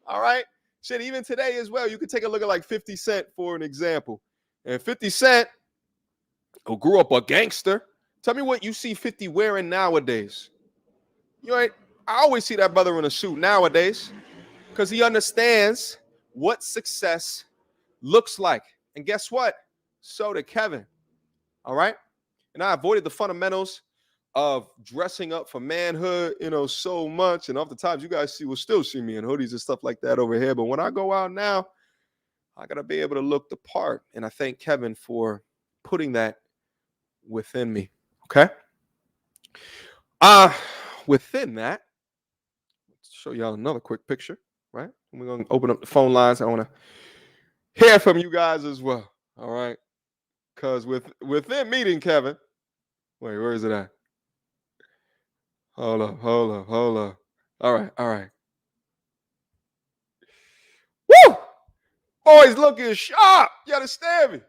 All right? Shit, even today as well, you could take a look at like 50 Cent for an example. And 50 Cent, who grew up a gangster, tell me what you see 50 wearing nowadays. I always see that brother in a suit nowadays because he understands what success looks like. And guess what? So did Kevin. All right? And I avoided the fundamentals of dressing up for manhood, so much. And oftentimes you guys will still see me in hoodies and stuff like that over here. But when I go out now, I got to be able to look the part. And I thank Kevin for putting that within me. Okay? Within that, let's show y'all another quick picture, right? We're going to open up the phone lines. I want to hear from you guys as well. All right? Because within meeting Kevin, wait, where is it at? Hold up. All right. Woo! Boys looking sharp. You understand me?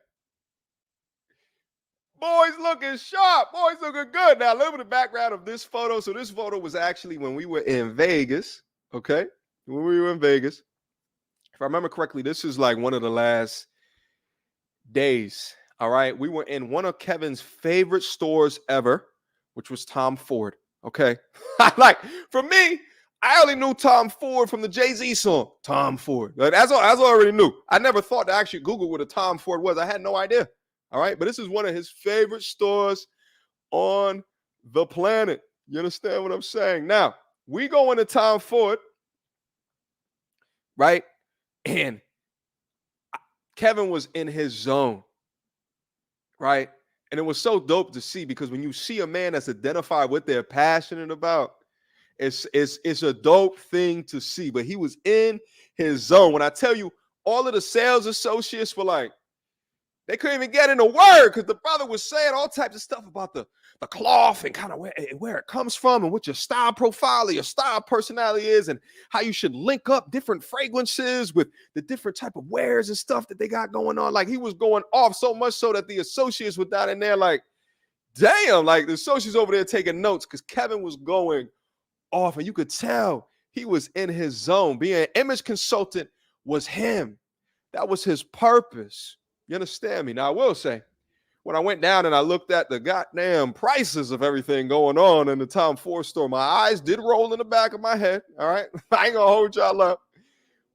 Boys looking sharp. Boys looking good. Now, a little bit of background of this photo. So this photo was actually when we were in Vegas, okay? When we were in Vegas. If I remember correctly, this is like one of the last days. All right, we were in one of Kevin's favorite stores ever, which was Tom Ford. Okay, like for me, I only knew Tom Ford from the Jay-Z song, Tom Ford. Like, that's all I already knew. I never thought to actually Google what a Tom Ford was. I had no idea. All right, but this is one of his favorite stores on the planet. You understand what I'm saying? Now we go into Tom Ford, right? And Kevin was in his zone. Right. And it was so dope to see because when you see a man that's identified what they're passionate about, it's a dope thing to see. But he was in his zone. When I tell you, all of the sales associates were like, They couldn't even get in a word because the brother was saying all types of stuff about the cloth and kind of where it comes from and what your style profile or your style personality is and how you should link up different fragrances with the different type of wares and stuff that they got going on. Like he was going off so much so that the associates were down in there like, damn, like the associates over there taking notes because Kevin was going off and you could tell he was in his zone. Being an image consultant was him. That was his purpose. You understand me? Now, I will say, when I went down and I looked at the goddamn prices of everything going on in the Tom Ford store, my eyes did roll in the back of my head. All right. I ain't gonna hold y'all up.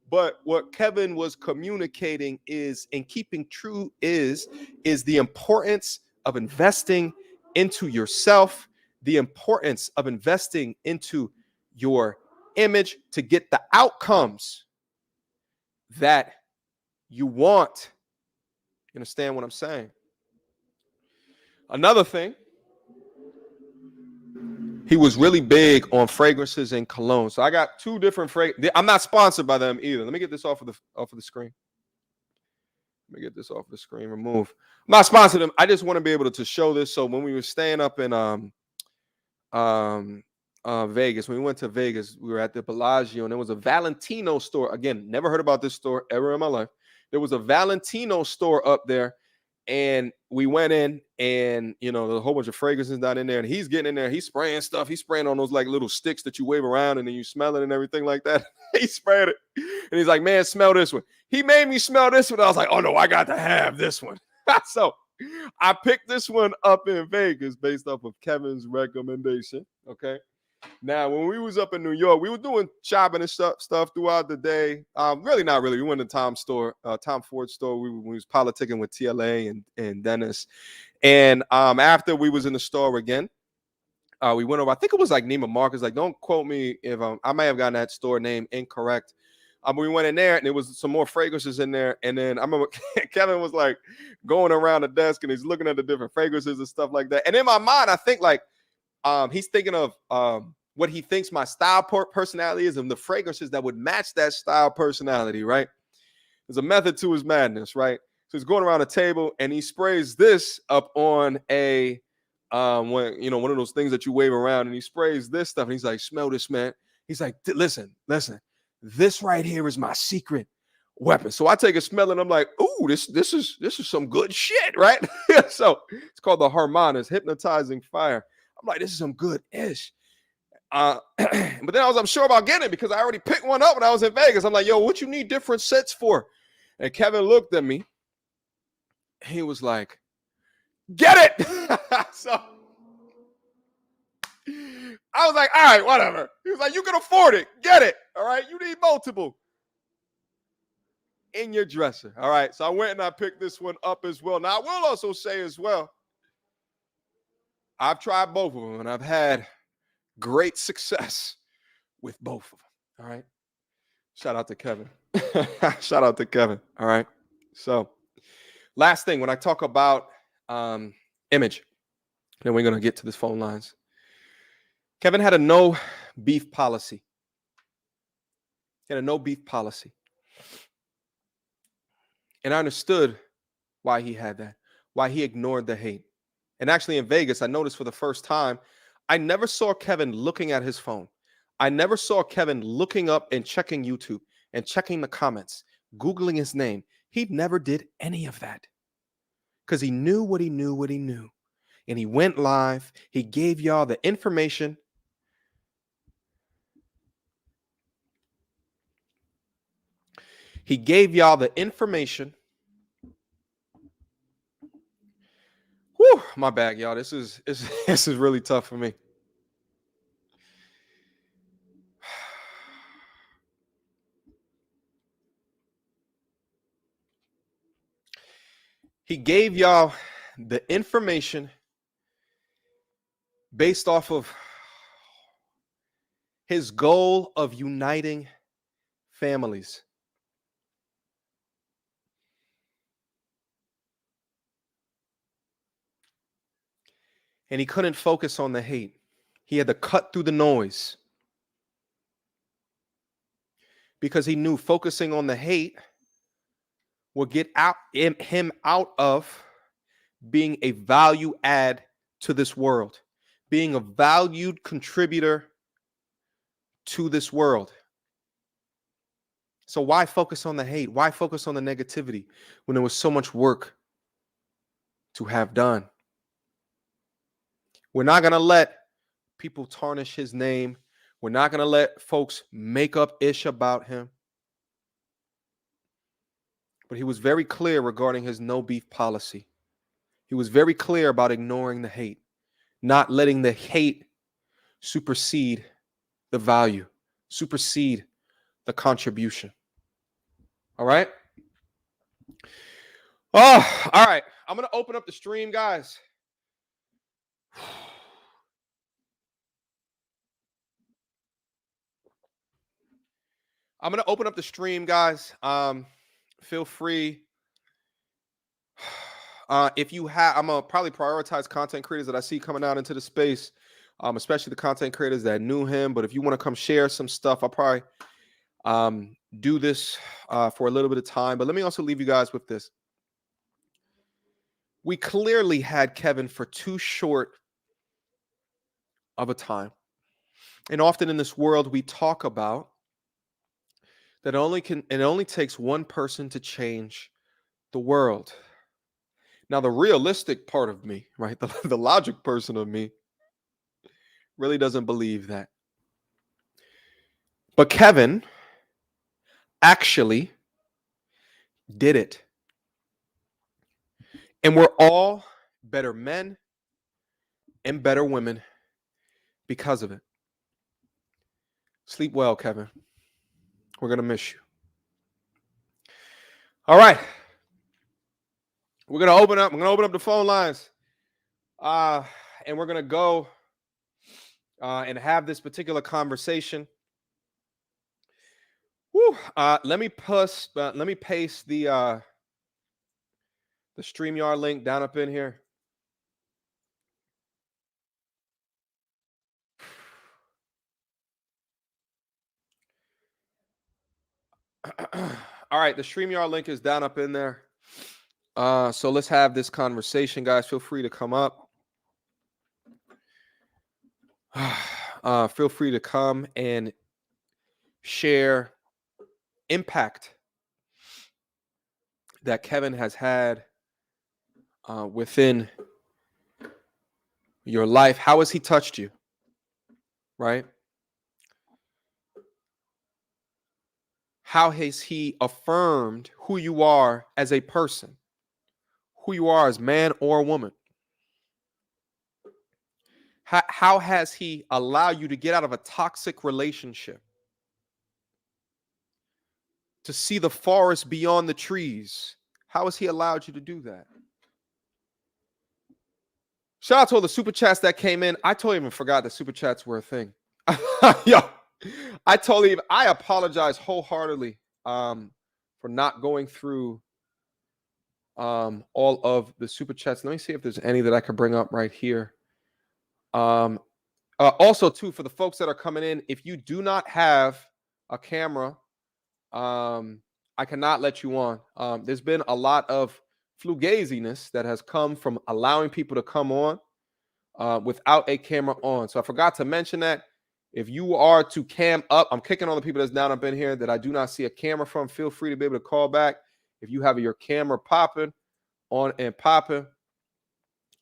But what Kevin was communicating is, and keeping true is the importance of investing into yourself, the importance of investing into your image to get the outcomes that you want. You understand what I'm saying? Another thing, he was really big on fragrances and cologne. So I got two different fragrances. I'm not sponsored by them either. Let me get this off of the screen. Let me get this off the screen. Remove. I'm not sponsored them. I just want to be able to show this. So when we were staying up in Vegas, when we went to Vegas, we were at the Bellagio, and there was a Valentino store. Again, never heard about this store ever in my life. There was a Valentino store up there. And we went in and, you know, there's a whole bunch of fragrances down in there. And he's getting in there. He's spraying stuff. He's spraying on those like little sticks that you wave around and then you smell it and everything like that. He sprayed it. And he's like, man, smell this one. He made me smell this one. I was like, oh, no, I got to have this one. So I picked this one up in Vegas based off of Kevin's recommendation. Okay. Now, when we was up in New York, we were doing shopping and stuff throughout the day. Really not really. We went to Tom Ford store. We was politicking with TLA and Dennis. And after we was in the store again, we went over. I think it was like Neiman Marcus. Like, don't quote me if I may have gotten that store name incorrect. We went in there and there was some more fragrances in there. And then I remember Kevin was like going around the desk and he's looking at the different fragrances and stuff like that. And in my mind, I think like, he's thinking of what he thinks my style personality is and the fragrances that would match that style personality, right? There's a method to his madness, right? So he's going around a table and he sprays this up on a one of those things that you wave around, and he sprays this stuff and he's like, smell this, man. He's like, listen, this right here is my secret weapon. So I take a smell and I'm like, ooh, this is some good shit, right? So it's called the Harmonis, hypnotizing fire. I'm like, this is some good ish. But then I'm sure about getting it because I already picked one up when I was in Vegas. I'm like, yo, what you need different sets for? And Kevin looked at me. He was like, get it. So I was like, all right, whatever. He was like, you can afford it. Get it. All right. You need multiple in your dresser. All right. So I went and I picked this one up as well. Now, I will also say as well, I've tried both of them and I've had great success with both of them. All right. Shout out to Kevin. Shout out to Kevin. All right. So last thing, when I talk about image, then we're going to get to this phone lines. Kevin had a no beef policy. He had a no beef policy. And I understood why he had that, why he ignored the hate. And actually in Vegas, I noticed for the first time, I never saw Kevin looking at his phone. I never saw Kevin looking up and checking YouTube and checking the comments, Googling his name. He never did any of that because he knew what he knew. And he went live. He gave y'all the information. He gave y'all the information. Whew, my bad, y'all. This is really tough for me. He gave y'all the information based off of his goal of uniting families. And he couldn't focus on the hate. He had to cut through the noise. Because he knew focusing on the hate will get him out of being a value add to this world, being a valued contributor to this world. So why focus on the hate? Why focus on the negativity when there was so much work to have done? We're not going to let people tarnish his name. We're not going to let folks make up ish about him. But he was very clear regarding his no beef policy. He was very clear about ignoring the hate, not letting the hate supersede the value, supersede the contribution. All right? Oh, all right. I'm going to open up the stream, guys. I'm going to open up the stream, guys. Feel free. If you have, I'm going to probably prioritize content creators that I see coming out into the space, especially the content creators that knew him. But if you want to come share some stuff, I'll probably do this for a little bit of time. But let me also leave you guys with this. We clearly had Kevin for too short of a time. And often in this world, we talk about that it only takes one person to change the world. Now, the realistic part of me, right, the logic person of me really doesn't believe that. But Kevin actually did it. And we're all better men and better women because of it. Sleep well, Kevin. We're going to miss you. All right. We're going to open up. I'm going to open up the phone lines. And we're going to go and have this particular conversation. Woo. Let me paste the StreamYard link down up in here. All right, the StreamYard link is down up in there. So let's have this conversation, guys. Feel free to come up. Feel free to come and share impact that Kevin has had within your life. How has he touched you? Right? How has he affirmed who you are as a person, who you are as man or woman? How has he allowed you to get out of a toxic relationship, to see the forest beyond the trees? How has he allowed you to do that? Shout out to all the super chats that came in. I totally even forgot that super chats were a thing. Yo, I apologize wholeheartedly for not going through all of the super chats. Let me see if there's any that I could bring up right here. Also, too, for the folks that are coming in, if you do not have a camera, I cannot let you on. There's been a lot of fugaziness that has come from allowing people to come on without a camera on. So I forgot to mention that. If you are to cam up, I'm kicking all the people that's down up in here that I do not see a camera from. Feel free to be able to call back if you have your camera popping on and popping.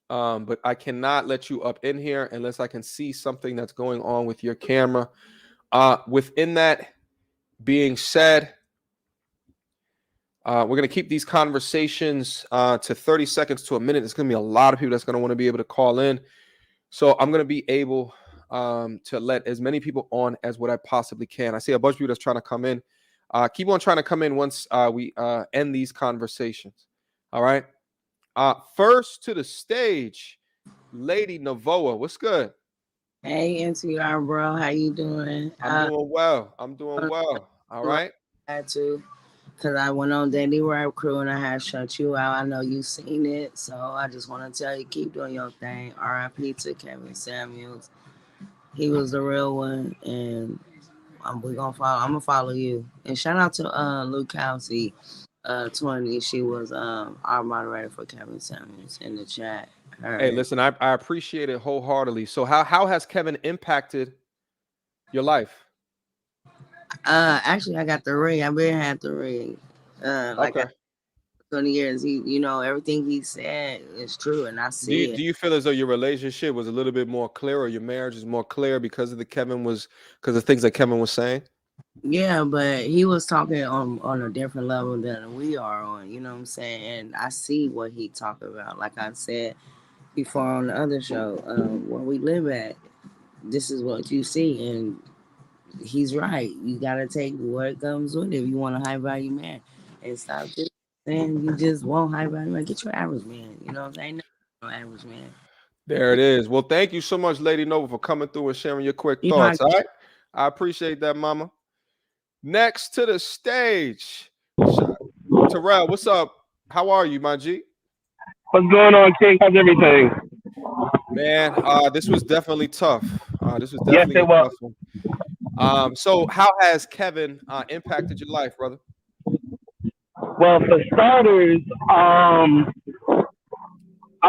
But I cannot let you up in here unless I can see something that's going on with your camera. Within that being said, we're going to keep these conversations to 30 seconds to a minute. There's going to be a lot of people that's going to want to be able to call in. So I'm going to be able to let as many people on as what I possibly can. I see a bunch of people that's trying to come in. Keep on trying to come in once we end these conversations. All right. First to the stage, Lady Navoa. What's good? Hey, MTandR, bro. How you doing? I'm doing well. All right. I had to, because I went on Daily Rap Crew and I had shut you out. I know you seen it, so I just want to tell you, keep doing your thing. R.I.P. to Kevin Samuels. He was the real one, and I'm gonna follow you. And shout out to Luke Kelsey. 20. She was our moderator for Kevin Samuels in the chat. Hey, listen, I appreciate it wholeheartedly. So how has Kevin impacted your life? Actually, I got the ring. I've been had the ring. Like Okay. 20 years. He, you know, everything he said is true, and I see it. Do you feel as though your relationship was a little bit more clear, or your marriage is more clear because of because of things that Kevin was saying? Yeah, but he was talking on a different level than we are on. You know what I'm saying? And I see what he talked about. Like I said before on the other show, where we live at, this is what you see, and he's right. You gotta take what comes with it if you want a high value man, and stop just saying you just want high value man. Get your average man. You know what I'm saying? No average man. There it is. Well, thank you so much, Lady Nova, for coming through and sharing your quick You know, thoughts. All right, I appreciate that, Mama. Next to the stage, Terrell. What's up? How are you, my G? What's going on, King? How's everything? Man, this was definitely tough. This was Yes, definitely it a was. tough one. So how has Kevin impacted your life, brother? Well, for starters, I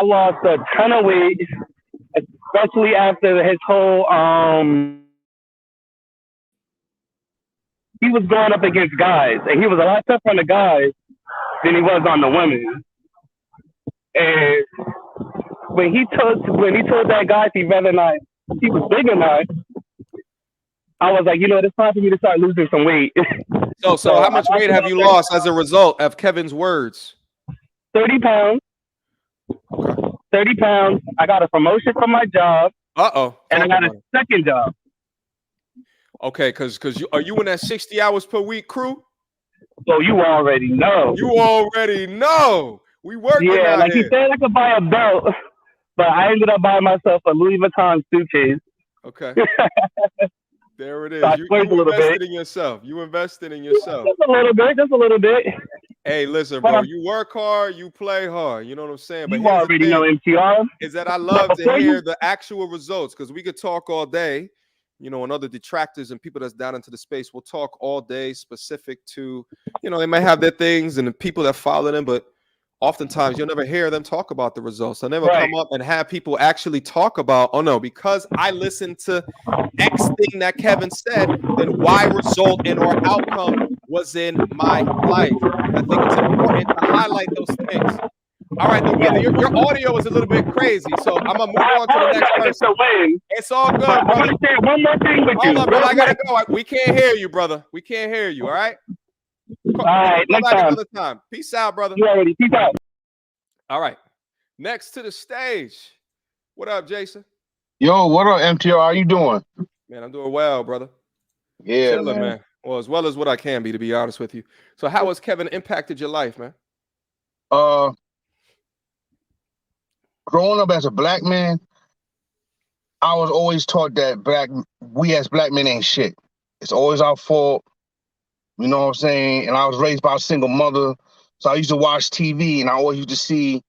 lost a ton of weight, especially after his whole he was going up against guys, and he was a lot tougher on the guys than he was on the women. And when he told that guy he rather not, he was big enough, I was like, you know, it's time for me to start losing some weight. So how much weight have you lost as a result of Kevin's words? 30 pounds. Okay. 30 pounds. I got a promotion from my job. Uh-oh. And I got a second job. Okay, because are you in that 60 hours per week crew? So you already know. You already know. We working Yeah, out like here. he said I could buy a belt, but I ended up buying myself a Louis Vuitton suitcase. Okay. There it is. So You invested in yourself. You invested in yourself. Just a little bit. Just a little bit. Hey, listen, bro. You work hard, you play hard. You know what I'm saying? But you already know MTR. Is that I love to hear the actual results, because we could talk all day, you know, and other detractors and people that's down into the space will talk all day specific to, you know, they might have their things and the people that follow them, but oftentimes you'll never hear them talk about the results. They'll never come up and have people actually talk about, oh no, because I listened to X thing that Kevin said, then Y result and or outcome was in my life. I think it's important to highlight those things. All right, no, brother, your audio is a little bit crazy, so I'm gonna move on to the next person. It's all good, brother. I want to share one more thing with you. Hold on, brother, I gotta go. We can't hear you, brother. We can't hear you. All right. All right, next time. Another time. Peace out, brother. You already. Peace out. All right. Next to the stage. What up, Jason? Yo, what up, MTR? How you doing? Man, I'm doing well, brother. Yeah, chilling, man. Well, as well as what I can be, to be honest with you. So how has Kevin impacted your life, man? Growing up as a black man, I was always taught that we as black men ain't shit. It's always our fault. You know what I'm saying? And I was raised by a single mother. So I used to watch TV and I always used to see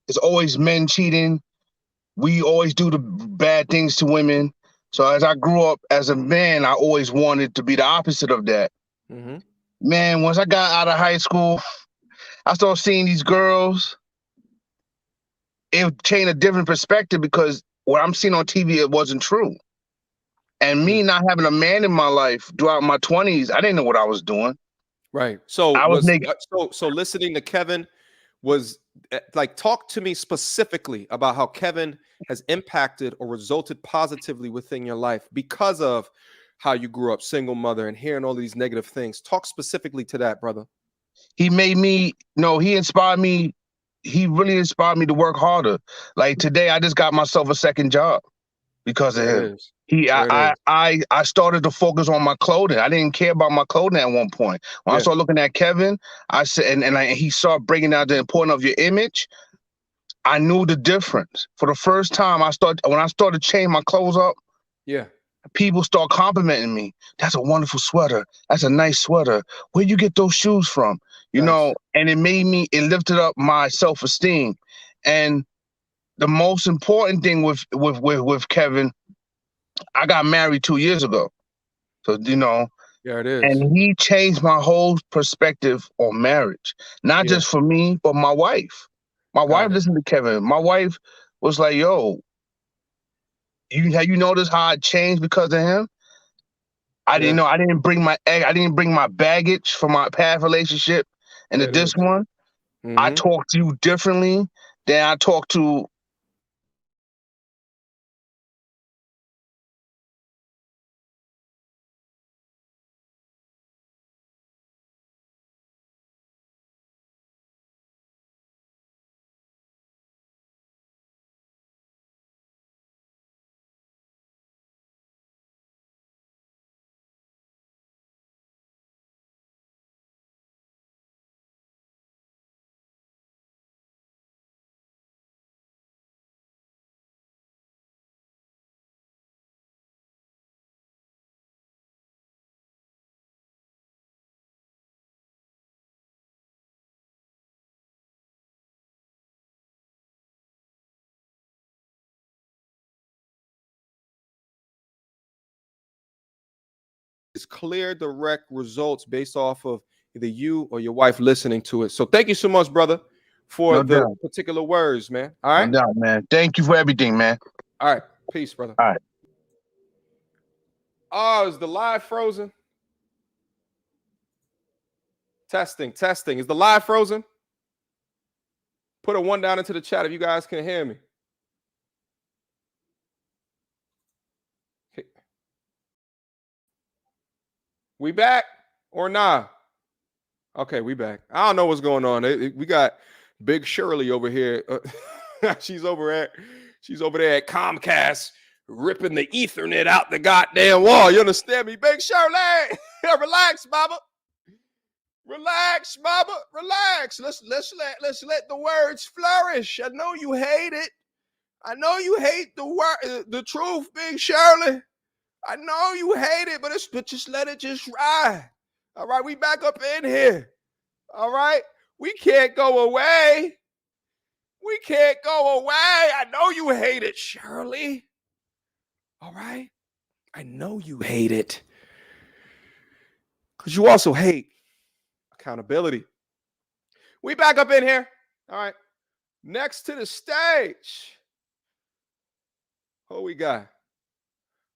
it's always men cheating. We always do the bad things to women. So as I grew up as a man, I always wanted to be the opposite of that. Mm-hmm. Man, once I got out of high school, I started seeing these girls. It changed a different perspective because what I'm seeing on TV, it wasn't true. And me not having a man in my life throughout my 20s, I didn't know what I was doing. Right. So I was so listening to Kevin was like, talk to me specifically about how Kevin has impacted or resulted positively within your life because of how you grew up, single mother, and hearing all these negative things. Talk specifically to that, brother. He made me, he inspired me. He really inspired me to work harder. Like today, I just got myself a second job because of him. I started to focus on my clothing. I didn't care about my clothing at one point. When I started looking at Kevin, I said, and he started bringing out the importance of your image. I knew the difference. For the first time, when I started changing my clothes up, people start complimenting me. That's a wonderful sweater. That's a nice sweater. Where you get those shoes from? You know, and it lifted up my self-esteem. And the most important thing with Kevin, I got married 2 years ago. So, Yeah, it is. And he changed my whole perspective on marriage. Not just for me, but my wife. My wife listened to Kevin. My wife was like, yo, you noticed how I changed because of him? I didn't know. I didn't bring my baggage from my past relationship into this one. I talk to you differently than I talk to. It's clear, direct results based off of either you or your wife listening to it. So thank you so much, brother, for the particular words, man. All right. No doubt, man. Thank you for everything, man. All right. Peace, brother. All right. Oh, is the live frozen? Testing. Is the live frozen? Put a 1 down into the chat if you guys can hear me. Okay. We back or nah? Okay, we back. I don't know what's going on. We got Big Shirley over here. She's over there at Comcast ripping the Ethernet out the goddamn wall. You understand me? Big Shirley. Relax, mama. Relax, mama. Relax. Let's let the words flourish. I know you hate it. I know you hate the truth, Big Shirley. I know you hate it, but just let it just ride. All right, we back up in here. All right, we can't go away. We can't go away. I know you hate it, Shirley. All right, I know you hate it. Because you also hate accountability. We back up in here. All right, next to the stage. Who we got?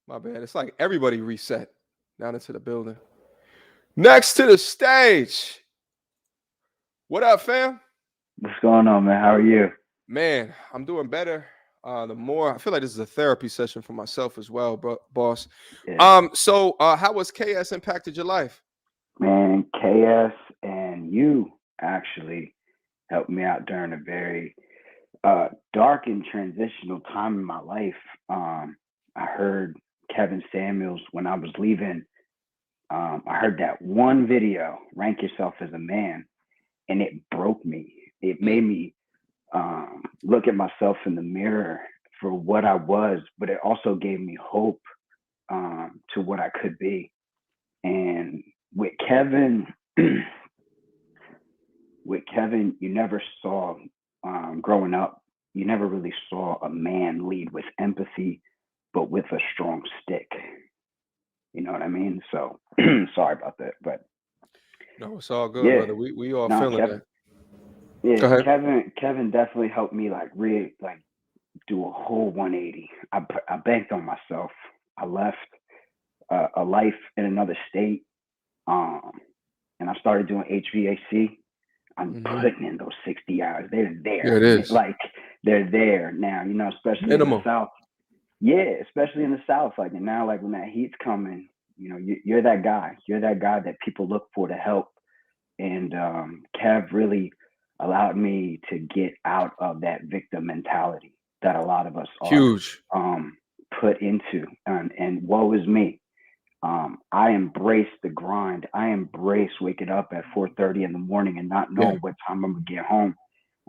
My bad. It's like everybody reset down into the building. Next to the stage. What up, fam? What's going on, man? How are you? Man, I'm doing better. The more I feel like this is a therapy session for myself as well, boss. Yeah. So how was KS impacted your life? Man, KS and you actually helped me out during a very dark and transitional time in my life. I heard Kevin Samuels when I was leaving. I heard that one video, Rank Yourself as a Man, and it broke me. It made me look at myself in the mirror for what I was, but it also gave me hope to what I could be. And with Kevin, you never saw, growing up, you never really saw a man lead with empathy, but with a strong stick. You know what I mean? So sorry about that, but no, it's all good, brother. We all feeling Kevin, that. Yeah, Kevin definitely helped me do a whole 180. I banked on myself. I left a life in another state, and I started doing HVAC. I'm putting in those 60 hours. They're there. There it is. Like they're there now, you know, especially in the South. Yeah, especially in the South. Like now, like when that heat's coming, you know, you're that guy. You're that guy that people look for to help. And Kev really allowed me to get out of that victim mentality that a lot of us are put into. And woe is me. I embrace the grind. I embrace waking up at 4:30 in the morning and not knowing what time I'm gonna get home.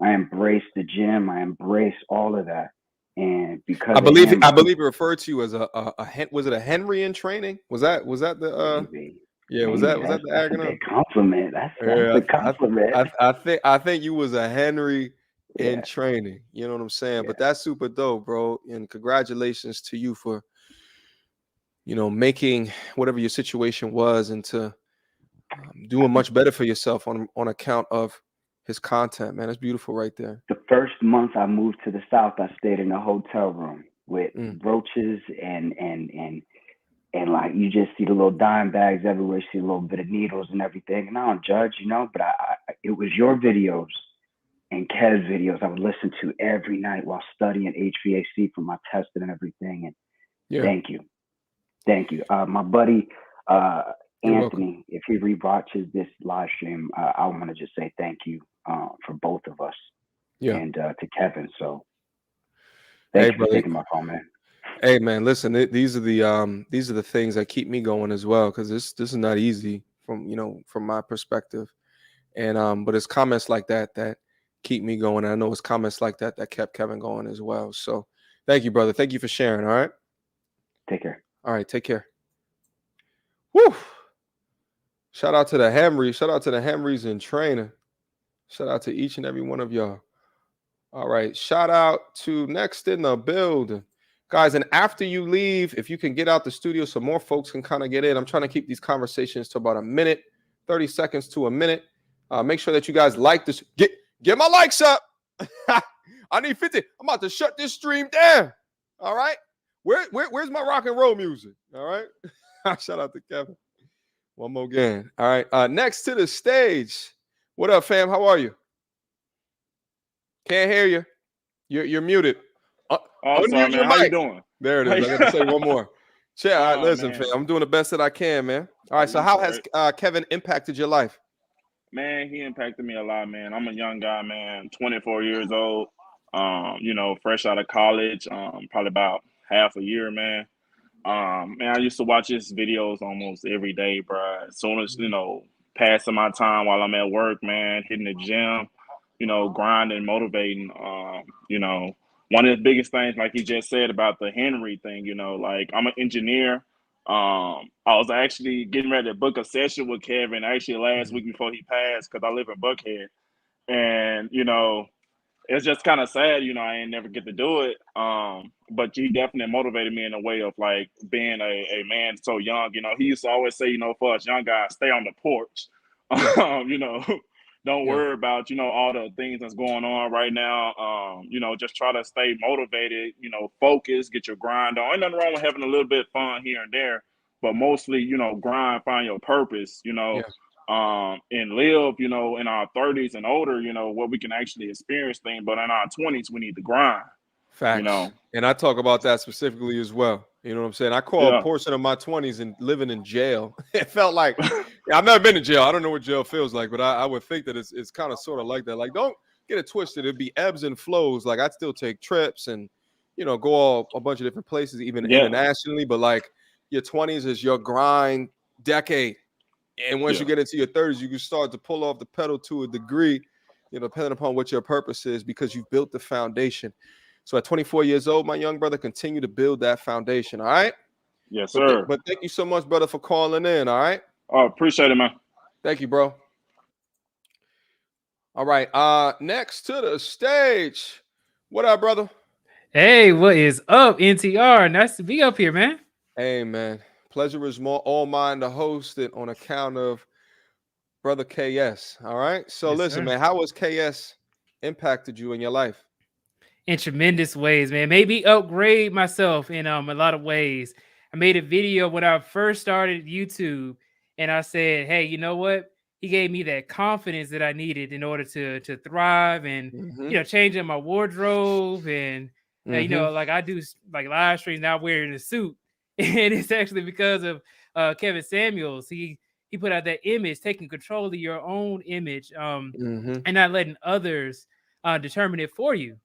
I embrace the gym. I embrace all of that. And because I believe it referred to you as was it a Henry in training? Was that the yeah, was that the acronym? That's a big compliment. That's a compliment. I think you was a Henry in training. You know what I'm saying? Yeah. But that's super dope, bro. And congratulations to you for making whatever your situation was into doing much better for yourself on account of his content, man. It's beautiful right there. The first month I moved to the South, I stayed in a hotel room with roaches and like you just see the little dime bags everywhere, see a little bit of needles and everything. And I don't judge, but it was your videos and Kev's videos I would listen to every night while studying HVAC for my testing and everything. And thank you. My buddy Anthony, if he rewatches this live stream, I want to just say thank you for both of us and to Kevin. So thank you for taking my call, man. Hey man, listen, these are the things that keep me going as well, because this is not easy from my perspective, and but it's comments like that keep me going. And I know it's comments like that kept Kevin going as well. So thank you, brother. Thank you for sharing. All right. Take care. All right, take care. Woo! Shout out to the Hamrys. Shout out to the Hamrys in training. Shout out to each and every one of y'all. All right. Shout out to next in the building. Guys, and after you leave, if you can get out the studio so more folks can kind of get in. I'm trying to keep these conversations to about a minute, 30 seconds to a minute. Make sure that you guys like this. Get my likes up. I need 50. I'm about to shut this stream down. All right. Where's my rock and roll music? All right. Shout out to Kevin. One more again. All right. Next to the stage. What up, fam? How are you? Can't hear you. You're muted. Sorry, man. How you doing? There it is. I got to say one more. Listen, fam, I'm doing the best that I can, man. All right. So how has Kevin impacted your life? Man, he impacted me a lot, man. I'm a young guy, man, 24 years old, fresh out of college, probably about half a year, man. Man, I used to watch his videos almost every day, bro. As soon as, passing my time while I'm at work, man, hitting the gym, grinding, motivating, one of the biggest things, like he just said about the Henry thing, like I'm an engineer. I was actually getting ready to book a session with Kevin actually last week before he passed, because I live in Buckhead. And, it's just kind of sad, I ain't never get to do it. But he definitely motivated me in a way of like being a man so young. He used to always say, for us young guys, stay on the porch. Don't worry about, all the things that's going on right now. Just try to stay motivated, focus, get your grind on. Ain't nothing wrong with having a little bit of fun here and there, but mostly, grind, find your purpose, and live, in our 30s and older, where we can actually experience things. But in our 20s, we need to grind. Facts. And I talk about that specifically as well. You know what I'm saying? I call a portion of my 20s and living in jail. It felt like I've never been in jail. I don't know what jail feels like, but I would think that it's kind of sort of like that. Like, don't get it twisted. It'd be ebbs and flows. Like, I'd still take trips and, go a bunch of different places, even internationally. But like, your 20s is your grind decade. And once you get into your 30s, you can start to pull off the pedal to a degree, depending upon what your purpose is, because you've built the foundation. So at 24 years old, my young brother, continue to build that foundation. All right. Yes, sir. But thank you so much, brother, for calling in. All right. Oh, appreciate it, man. Thank you, bro. All right. Next to the stage. What up, brother? Hey, what is up, NTR? Nice to be up here, man. Hey, man. Pleasure is all mine to host it on account of brother KS. All right. So listen, man, how has KS impacted you in your life? In tremendous ways, man. Made me upgrade myself in a lot of ways. I made a video when I first started YouTube, and I said, hey, you know what? He gave me that confidence that I needed in order to thrive and, changing my wardrobe and, like I do like live streams now wearing a suit. And it's actually because of Kevin Samuels. He put out that image, taking control of your own image and not letting others determine it for you.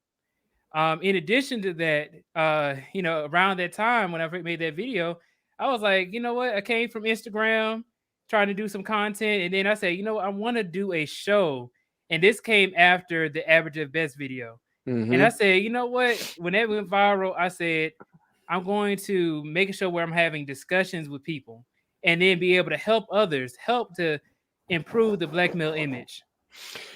In addition to that, around that time when I made that video, I was like, you know what? I came from Instagram trying to do some content. And then I said, I want to do a show. And this came after the Average of Best video. And I said, you know what? When that went viral, I said, I'm going to make a show where I'm having discussions with people and then be able to help others, help to improve the black male image.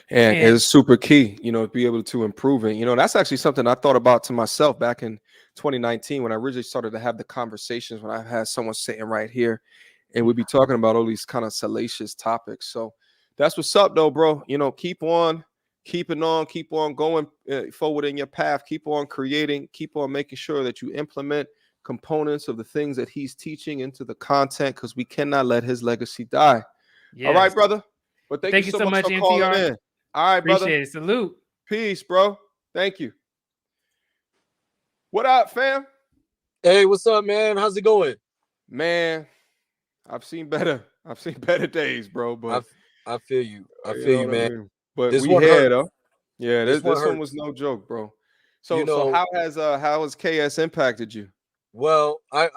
And it's super key, you know, to be able to improve it. You know, that's actually something I thought about to myself back in 2019 when I originally started to have the conversations when I had someone sitting right here and we'd be talking about all these kind of salacious topics. So that's what's up, though, bro. You know, keep on going forward in your path. Keep on creating, keep on making sure that you implement components of the things that he's teaching into the content, because we cannot let his legacy die. Yes. All right, brother. But thank you so much for calling in. All right, brother. Appreciate it. Salute. Peace, bro. Thank you. What up, fam? Hey, what's up, man? How's it going? Man, I've seen better days, bro. But I feel you. I feel you, man. I mean? But this we had, though. Yeah, this one was no joke, bro. So, you know, so how has KS impacted you? Well, I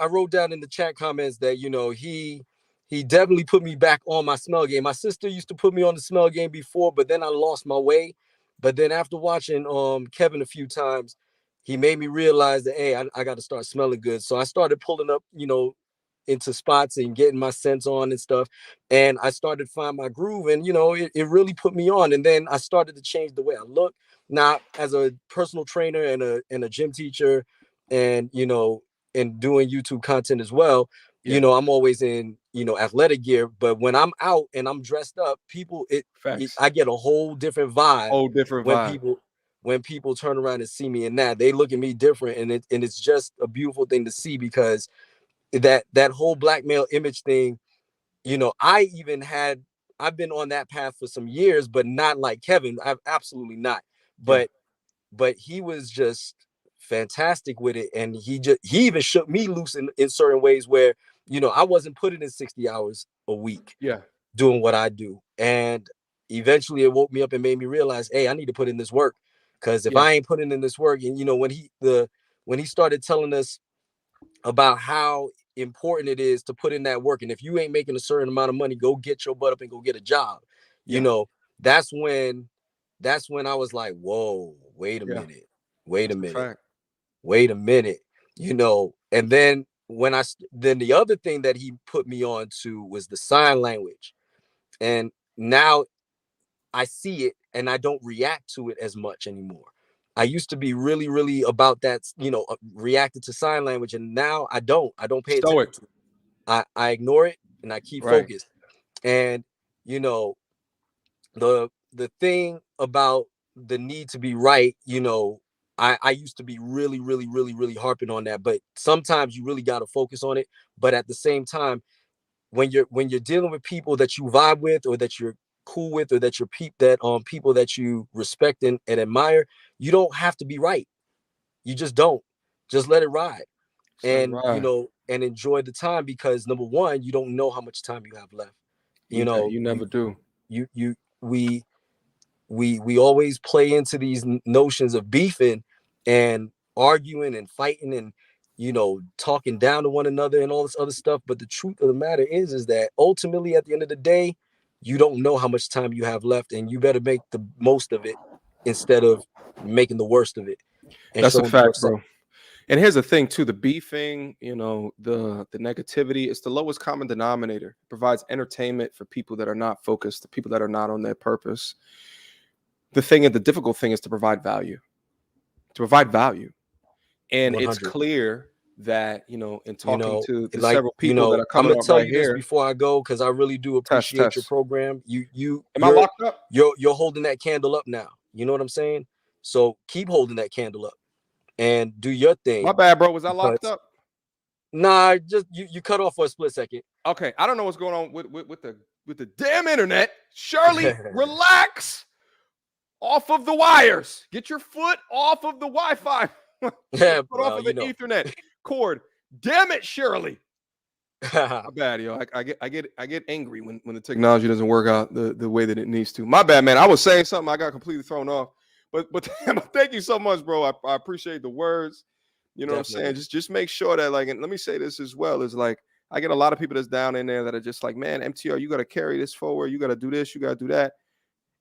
wrote down in the chat comments that, you know, he definitely put me back on my smell game. My sister used to put me on the smell game before, but then I lost my way. But then after watching Kevin a few times, he made me realize that, hey, I got to start smelling good. So I started pulling up, you know, into spots and getting my scents on and stuff. And I started to find my groove, and, you know, it really put me on. And then I started to change the way I look. Now, as a personal trainer and a gym teacher, and, you know, and doing YouTube content as well, you know, I'm always in, you know, athletic gear. But when I'm out and I'm dressed up, people, I get a whole different vibe. When people turn around and see me in that, they look at me different, and it's just a beautiful thing to see, because that whole black male image thing, you know, I've been on that path for some years, but not like Kevin. I've absolutely not. But he was just fantastic with it, and he even shook me loose in certain ways where, you know, I wasn't putting in 60 hours a week doing what I do. And eventually it woke me up and made me realize, hey, I need to put in this work, because if I ain't putting in this work, and, you know, when he started telling us about how important it is to put in that work, and if you ain't making a certain amount of money, go get your butt up and go get a job. You know, that's when I was like, whoa, wait a minute. You know, and then then the other thing that he put me on to was the sign language. And now I see it and I don't react to it as much anymore. I used to be really, really about that, you know, reacted to sign language, and now I don't pay attention to it. I ignore it and I keep focused. And, you know, the thing about the need to be right, you know, I used to be really, really, really, really harping on that, but sometimes you really got to focus on it. But at the same time, when you're dealing with people that you vibe with, or that you're cool with, or that you're people that you respect and admire, you don't have to be right. You just don't. Just let it ride. You know, and enjoy the time, because number one, you don't know how much time you have left. You know, you never do. We always play into these notions of beefing and arguing and fighting and, you know, talking down to one another and all this other stuff. But the truth of the matter is that ultimately, at the end of the day, you don't know how much time you have left, and you better make the most of it instead of making the worst of it. That's a fact, bro. And here's the thing too, the beefing, you know, the negativity, it's the lowest common denominator. It provides entertainment for people that are not focused, the people that are not on their purpose. The difficult thing is to provide value. And 100. It's clear that, you know, in talking to the several people that are coming up right here. I'm gonna tell you this before I go, because I really do appreciate your program. Am I locked up? You're holding that candle up now. You know what I'm saying? So keep holding that candle up and do your thing. My bad, bro. Was I locked up? Nah, just you cut off for a split second. Okay, I don't know what's going on with the damn internet. Shirley, relax. Off of the wires. Get your foot off of the Wi-Fi. Yeah, off of the Ethernet cord. Damn it, Shirley. My bad, yo. I get angry when the technology doesn't work out the way that it needs to. My bad, man. I was saying something, I got completely thrown off. But thank you so much, bro. I appreciate the words. You know Definitely. What I'm saying? Just make sure that, like, and let me say this as well, is like, I get a lot of people that's down in there that are just like, man, MTR, you got to carry this forward. You got to do this. You got to do that.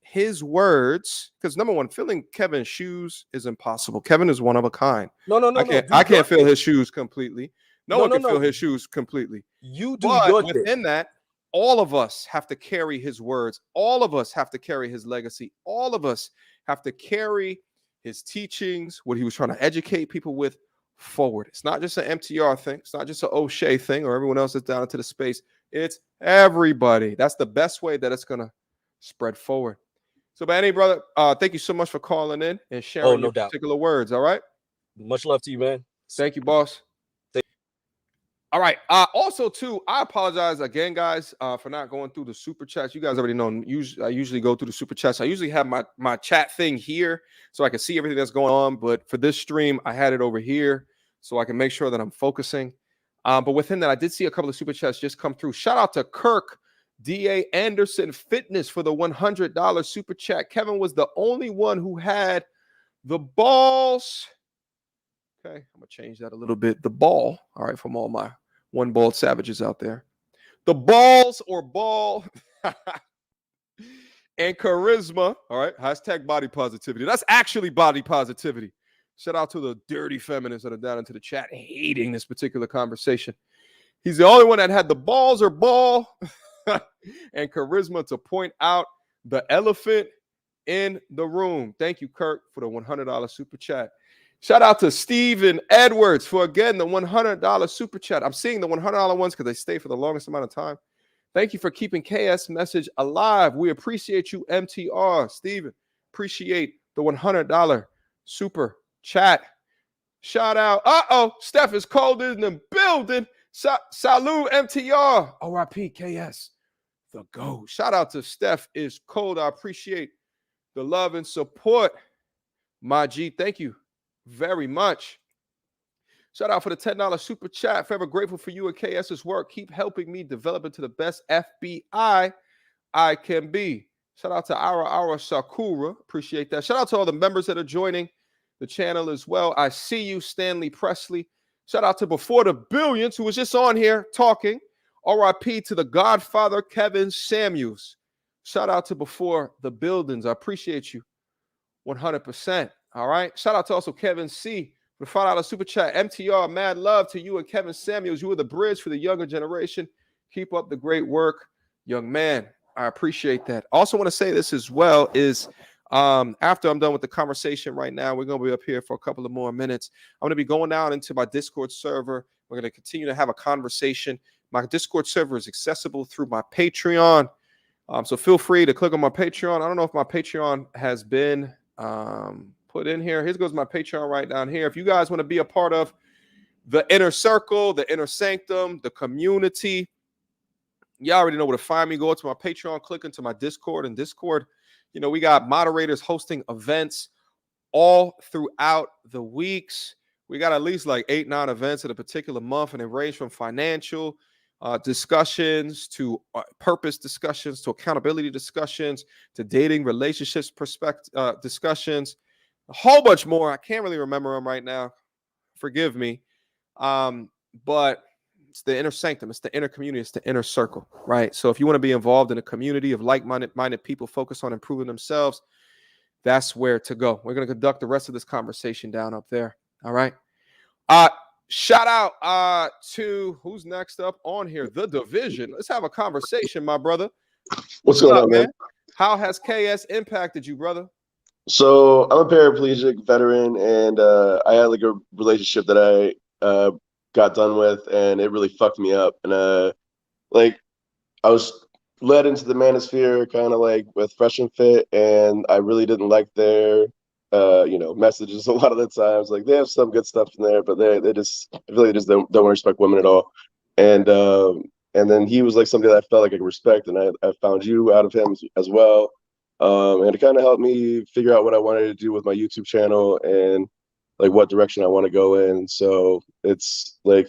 His words, because number one, filling Kevin's shoes is impossible. Kevin is one of a kind. No. I can't fill his shoes completely. No one can fill his shoes completely. You do but your within thing. That, all of us have to carry his words. All of us have to carry his legacy. All of us have to carry his teachings, what he was trying to educate people with, forward. It's not just an MTR thing. It's not just an O'Shea thing or everyone else that's down into the space. It's everybody. That's the best way that it's going to spread forward. So, Manny, brother, thank you so much for calling in and sharing your particular words. All right. Much love to you, man. Thank you, boss. All right. Also, too, I apologize again, guys, for not going through the super chats. You guys already know. I usually go through the super chats. I usually have my chat thing here so I can see everything that's going on. But for this stream, I had it over here so I can make sure that I'm focusing. But within that, I did see a couple of super chats just come through. Shout out to Kirk D.A. Anderson Fitness for the $100 super chat. Kevin was the only one who had the balls. Okay, I'm going to change that a little bit. The ball, all right, from all my one bald savages out there. The balls or ball and charisma, all right, hashtag body positivity. That's actually body positivity. Shout out to the dirty feminists that are down into the chat hating this particular conversation. He's the only one that had the balls or ball and charisma to point out the elephant in the room. Thank you, Kirk, for the $100 super chat. Shout out to Steven Edwards for, again, the $100 super chat. I'm seeing the $100 ones because they stay for the longest amount of time. Thank you for keeping KS message alive. We appreciate you, MTR. Steven, appreciate the $100 super chat. Shout out. Steph is cold in the building. Salute, MTR. RIP, KS, the GOAT. Shout out to Steph is cold. I appreciate the love and support. My G, thank you very much. Shout out for the $10 super chat. Forever grateful for you and KS's work. Keep helping me develop into the best FBI I can be. Shout out to Ara Sakura. Appreciate that. Shout out to all the members that are joining the channel as well. I see you, Stanley Presley. Shout out to Before the Billions, who was just on here talking. RIP to the Godfather, Kevin Samuels. Shout out to Before the Buildings. I appreciate you 100%. All right. Shout out to also Kevin C. for the $5 super chat. MTR, mad love to you and Kevin Samuels. You are the bridge for the younger generation. Keep up the great work, young man. I appreciate that. Also want to say this as well is after I'm done with the conversation right now, we're going to be up here for a couple of more minutes. I'm going to be going down into my Discord server. We're going to continue to have a conversation. My Discord server is accessible through my Patreon. So feel free to click on my Patreon. I don't know if my Patreon has been put in here. Here goes my Patreon right down here. If you guys want to be a part of the inner circle, the inner sanctum, the community, you already know where to find me. Go to my Patreon, click into my Discord. And Discord, you know, we got moderators hosting events all throughout the weeks. We got at least like 8-9 events in a particular month, and they range from financial discussions to purpose discussions to accountability discussions to dating, relationships, discussions, a whole bunch more. I can't really remember them right now. Forgive me. But it's the inner sanctum. It's the inner community. It's the inner circle, right? So if you want to be involved in a community of like-minded people focused on improving themselves, that's where to go. We're going to conduct the rest of this conversation down up there. All right. Shout out to who's next up on here? The Division. Let's have a conversation, my brother. What's going on, man? How has KS impacted you, brother? So I'm a paraplegic veteran, and I had like a relationship that I got done with, and it really fucked me up. And like I was led into the manosphere kind of like with Fresh and Fit, and I really didn't like their messages a lot of the times. Like they have some good stuff in there, but they just, I feel like they just don't respect women at all. And then he was like somebody that I felt like I could respect, and I found you out of him as well. And it kind of helped me figure out what I wanted to do with my YouTube channel and like what direction I want to go in. So it's like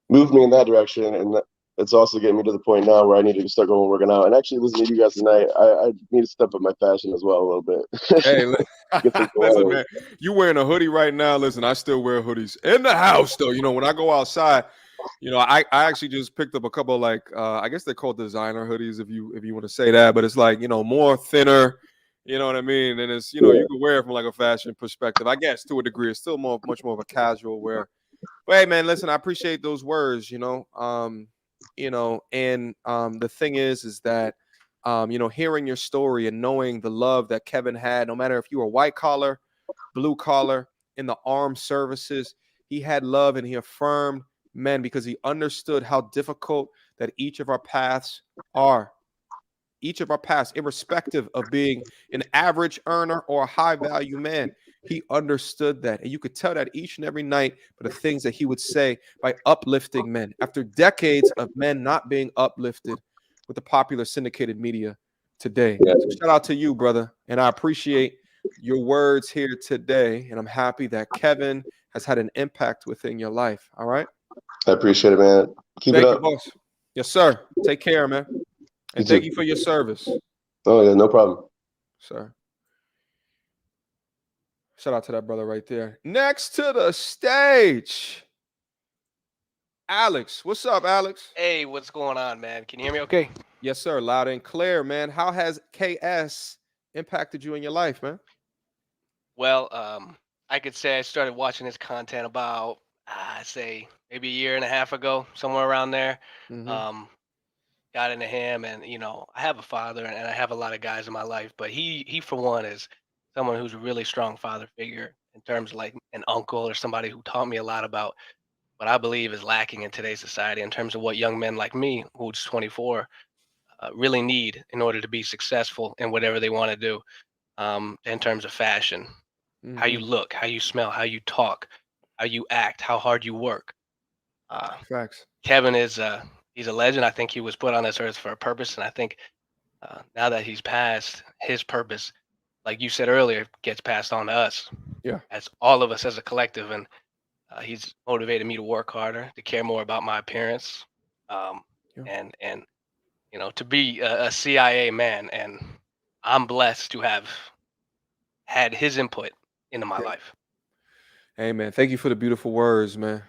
moved me in that direction, and it's also getting me to the point now where I need to start going working out. And actually listening to you guys tonight, I need to step up my fashion as well a little bit. Hey, listen, man, you wearing a hoodie right now. Listen, I still wear hoodies in the house though. You know, when I go outside, you know, I actually just picked up a couple of like I guess they're called designer hoodies if you want to say that, but it's like, you know, more thinner, you know what I mean? And it's, you know, you can wear it from like a fashion perspective. I guess to a degree, it's still much more of a casual wear. But hey, man, listen, I appreciate those words, you know. you know, and the thing is that you know, hearing your story and knowing the love that Kevin had, no matter if you were white collar, blue collar, in the armed services, he had love and he affirmed men because he understood how difficult that each of our paths are. Each of our paths, irrespective of being an average earner or a high value man, he understood that. And you could tell that each and every night by the things that he would say by uplifting men after decades of men not being uplifted with the popular syndicated media today. Yeah. So shout out to you, brother. And I appreciate your words here today. And I'm happy that Kevin has had an impact within your life. All right. I appreciate it, man. Keep Thank it you, up. boss. Yes, sir. Take care, man. And thank you for your service. Oh, yeah, no problem. Sir. Shout out to that brother right there. Next to the stage, Alex. What's up, Alex? Hey, what's going on, man? Can you hear me okay? Yes, sir. Loud and clear, man. How has KS impacted you in your life, man? Well, I could say I started watching his content about, I'd say maybe a year and a half ago, somewhere around there. Got into him, and you know, I have a father, and I have a lot of guys in my life, but he for one is someone who's a really strong father figure in terms of like an uncle or somebody who taught me a lot about what I believe is lacking in today's society in terms of what young men like me, who's 24, really need in order to be successful in whatever they want to do. In terms of fashion, how you look, how you smell, how you talk, how you act, how hard you work. Facts. Kevin is he's a legend. I think he was put on this earth for a purpose, and I think now that he's passed, his purpose, like you said earlier, gets passed on to us. Yeah, as all of us as a collective, and he's motivated me to work harder, to care more about my appearance, and you know, to be a CIA man. And I'm blessed to have had his input into my life. Hey, man, thank you for the beautiful words, man.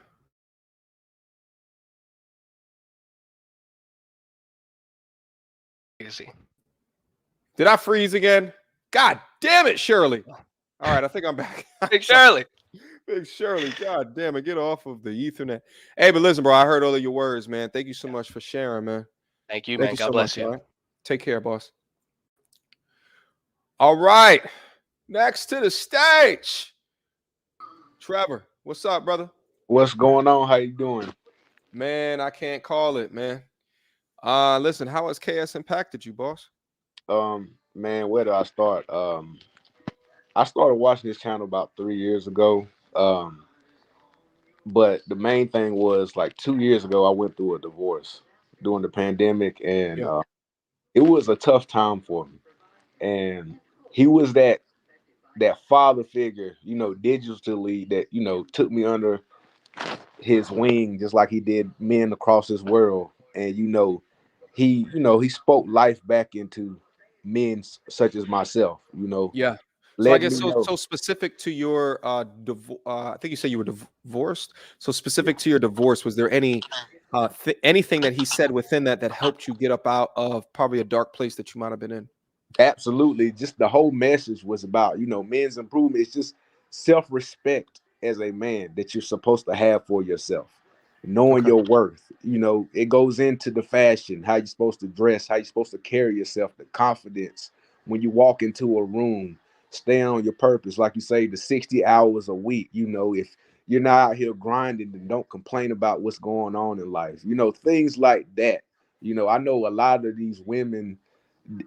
Did I freeze again? God damn it, Shirley. All right, I think I'm back. Big Shirley. Big Shirley. God damn it. Get off of the Ethernet. Hey, but listen, bro, I heard all of your words, man. Thank you so much for sharing, man. Thank you, man. God bless you. All right? Take care, boss. All right. Next to the stage, Trevor. What's up, brother? What's going on? How you doing? Man, I can't call it, man. Listen, how has KS impacted you, boss? Man, where do I start? I started watching this channel about 3 years ago. But the main thing was like 2 years ago, I went through a divorce during the pandemic, and it was a tough time for me. And he was that father figure, you know, digitally, that, you know, took me under his wing, just like he did men across this world. And he spoke life back into men such as myself, you know. Yeah. So I guess so specific to your I think you said you were divorced. So specific to your divorce, was there any anything that he said within that helped you get up out of probably a dark place that you might have been in? Absolutely. Just the whole message was about, you know, men's improvement. It's just self-respect as a man that you're supposed to have for yourself. Knowing your worth, you know, it goes into the fashion, how you're supposed to dress, how you're supposed to carry yourself, the confidence when you walk into a room, stay on your purpose. Like you say, the 60 hours a week, you know, if you're not out here grinding, then don't complain about what's going on in life. You know, things like that. You know, I know a lot of these women,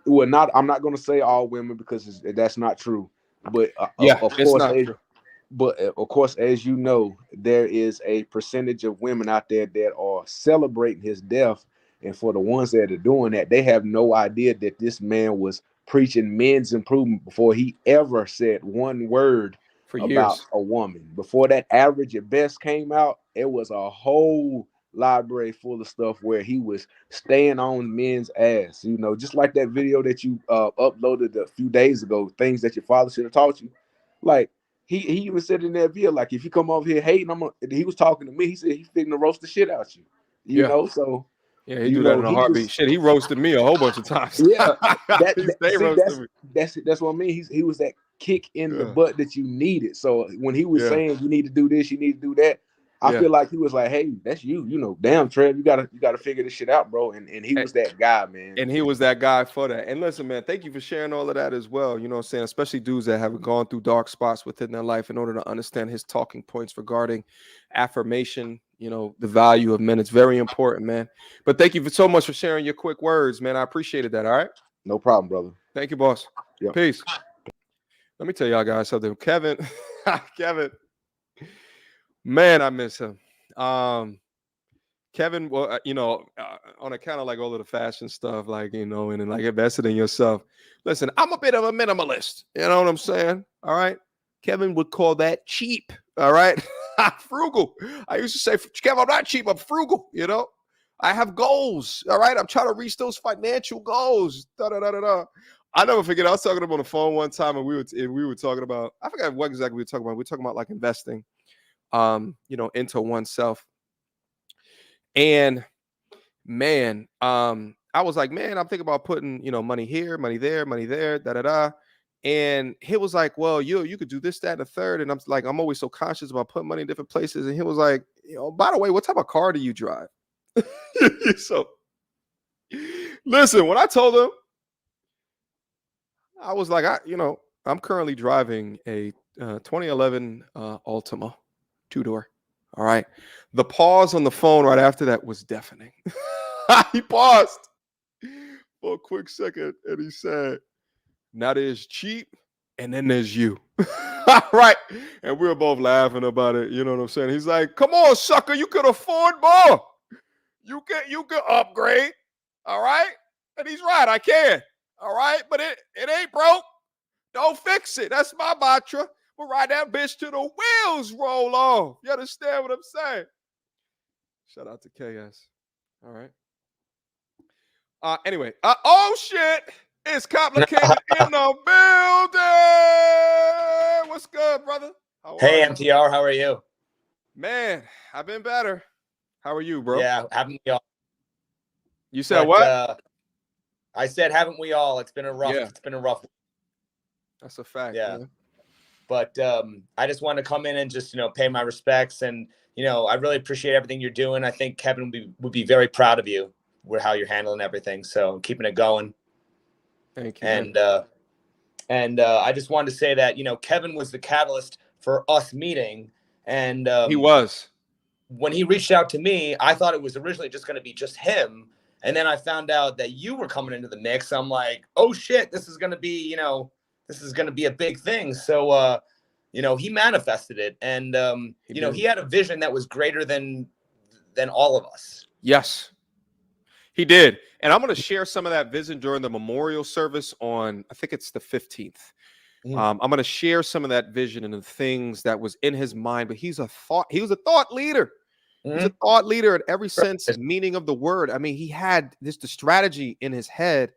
well, I'm not going to say all women because that's not true. But of course, as you know, there is a percentage of women out there that are celebrating his death. And for the ones that are doing that, they have no idea that this man was preaching men's improvement before he ever said one word about a woman. Before that Average at Best came out, it was a whole library full of stuff where he was staying on men's ass. You know, just like that video that you uploaded a few days ago, things that your father should have taught you. Like, he even said in that video, like, if you come over here hating, he was talking to me. He said he's fitting to roast the shit out you. You know, so yeah, he do that in a heartbeat. Shit, he roasted me a whole bunch of times. Yeah, that's what I mean. He was that kick in the butt that you needed. So when he was saying you need to do this, you need to do that, I feel like he was like, hey, that's you. You know, damn, Trev, you gotta figure this shit out, bro. And he was that guy, man. And he was that guy for that. And listen, man, thank you for sharing all of that as well. You know what I'm saying? Especially dudes that have gone through dark spots within their life in order to understand his talking points regarding affirmation, you know, the value of men. It's very important, man. But thank you so much for sharing your quick words, man. I appreciated that. All right. No problem, brother. Thank you, boss. Yep. Peace. Let me tell y'all guys something. Kevin, man, I miss him. Kevin, well, you know, on account of like all of the fashion stuff, like, you know, and like invested in yourself. Listen, I'm a bit of a minimalist. You know what I'm saying? All right. Kevin would call that cheap. All right. Frugal. I used to say, Kevin, I'm not cheap. I'm frugal. You know, I have goals. All right. I'm trying to reach those financial goals. I never forget. I was talking to him on the phone one time, and we were talking about, I forgot what exactly we were talking about. We were talking about like investing, you know, into oneself. And man, I was like, man, I'm thinking about putting, you know, money here, money there, And he was like, well, you could do this, that, and the third. And I'm like, I'm always so conscious about putting money in different places. And he was like, you know, by the way, what type of car do you drive? So listen, when I told him, I was like, I'm currently driving a 2011 Altima 2-door. All right. The pause on the phone right after that was deafening. He paused for a quick second and he said, now there's cheap and then there's you. Right. And we were both laughing about it. You know what I'm saying? He's like, come on, sucker. You could afford more. You can upgrade. All right. And he's right. I can. All right. But it ain't broke. Don't fix it. That's my mantra. We'll ride that bitch till the wheels roll off. You understand what I'm saying? Shout out to KS. All right. Anyway. Oh, shit. It's complicated in the building. What's good, brother? Hey, MTR. How are you? Man, I've been better. How are you, bro? Yeah, haven't we all? You said what? I said, haven't we all? It's been a rough. Yeah. It's been a rough. That's a fact. Yeah. Man. But I just wanted to come in and just, you know, pay my respects. And, you know, I really appreciate everything you're doing. I think Kevin would be very proud of you with how you're handling everything. So I'm keeping it going. Thank you. And I just wanted to say that, you know, Kevin was the catalyst for us meeting. And he was. When he reached out to me, I thought it was originally just going to be just him. And then I found out that you were coming into the mix. I'm like, oh, shit, this is going to be, you know, this is going to be a big thing. So, you know, he manifested it. And, you know, he had a vision that was greater than all of us. Yes, he did. And I'm going to share some of that vision during the memorial service on, I think it's the 15th. I'm going to share some of that vision and the things that was in his mind. But he was a thought leader. He's a thought leader in every sense, meaning of the word. I mean, he had the strategy in his head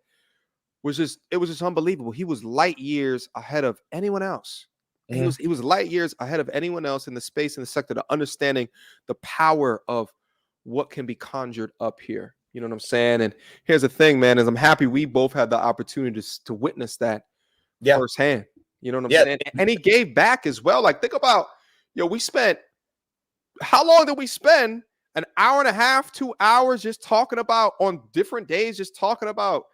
was just unbelievable. He was light years ahead of anyone else. He was light years ahead of anyone else in the space and the sector to understanding the power of what can be conjured up here. You know what I'm saying? And here's the thing, man, is I'm happy we both had the opportunity to witness that firsthand. You know what I'm saying? And he gave back as well. Like, think about, we spent, how long did we spend? An hour and a half, 2 hours just talking about on different days, just talking about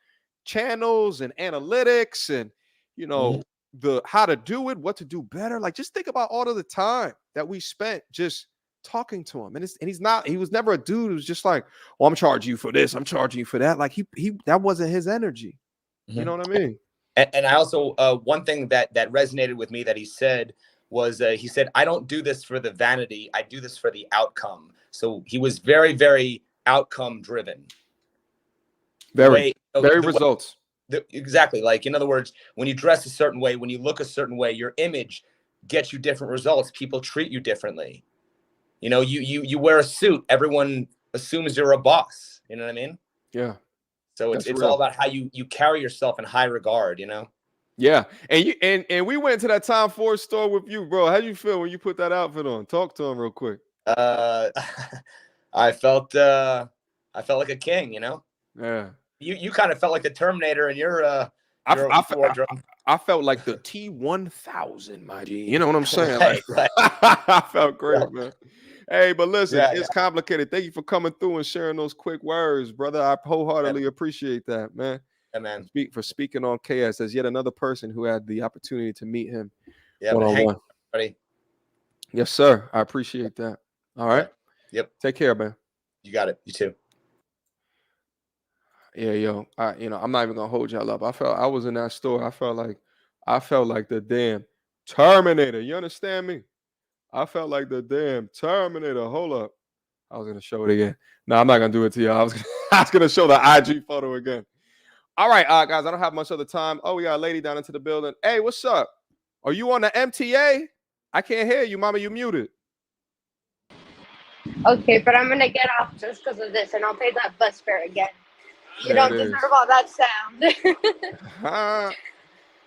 channels and analytics and, you know, the how to do it, what to do better. Like, just think about all of the time that we spent just talking to him. And he was never a dude who's just like, well, I'm charging you for this, I'm charging you for that. Like, he that wasn't his energy. You know what I mean? And I also, one thing that resonated with me that he said was, he said, I don't do this for the vanity, I do this for the outcome. So he was very, very outcome driven. Very results. Exactly. Like, in other words, when you dress a certain way, when you look a certain way, your image gets you different results. People treat you differently. You know, you wear a suit, everyone assumes you're a boss. You know what I mean? Yeah. So it's all about how you carry yourself in high regard, you know? Yeah. And we went to that Tom Ford store with you, bro. How'd you feel when you put that outfit on? Talk to him real quick. I felt like a king, you know? Yeah. You kind of felt like the Terminator in your wardrobe. I felt like the T-1000, my G. You know what I'm saying? Right. I felt great, man. Hey, but listen, Yeah, it's complicated. Thank you for coming through and sharing those quick words, brother. I wholeheartedly appreciate that, man. Yeah, man. Speaking on KS as yet another person who had the opportunity to meet him Yeah, one-on-one. Buddy. Yes, sir. I appreciate that. All right. Yep. Take care, man. You got it. You too. Yeah, yo. I'm not even gonna hold y'all up. I was in that store. I felt like the damn Terminator. You understand me? I felt like the damn Terminator. Hold up. I was gonna show it again. No, I'm not gonna do it to y'all. I was gonna show the IG photo again. All right, guys. I don't have much other time. Oh, we got a lady down into the building. Hey, what's up? Are you on the MTA? I can't hear you, mama. You muted. Okay, but I'm gonna get off just because of this, and I'll pay that bus fare again. You There don't it deserve is. all that sound.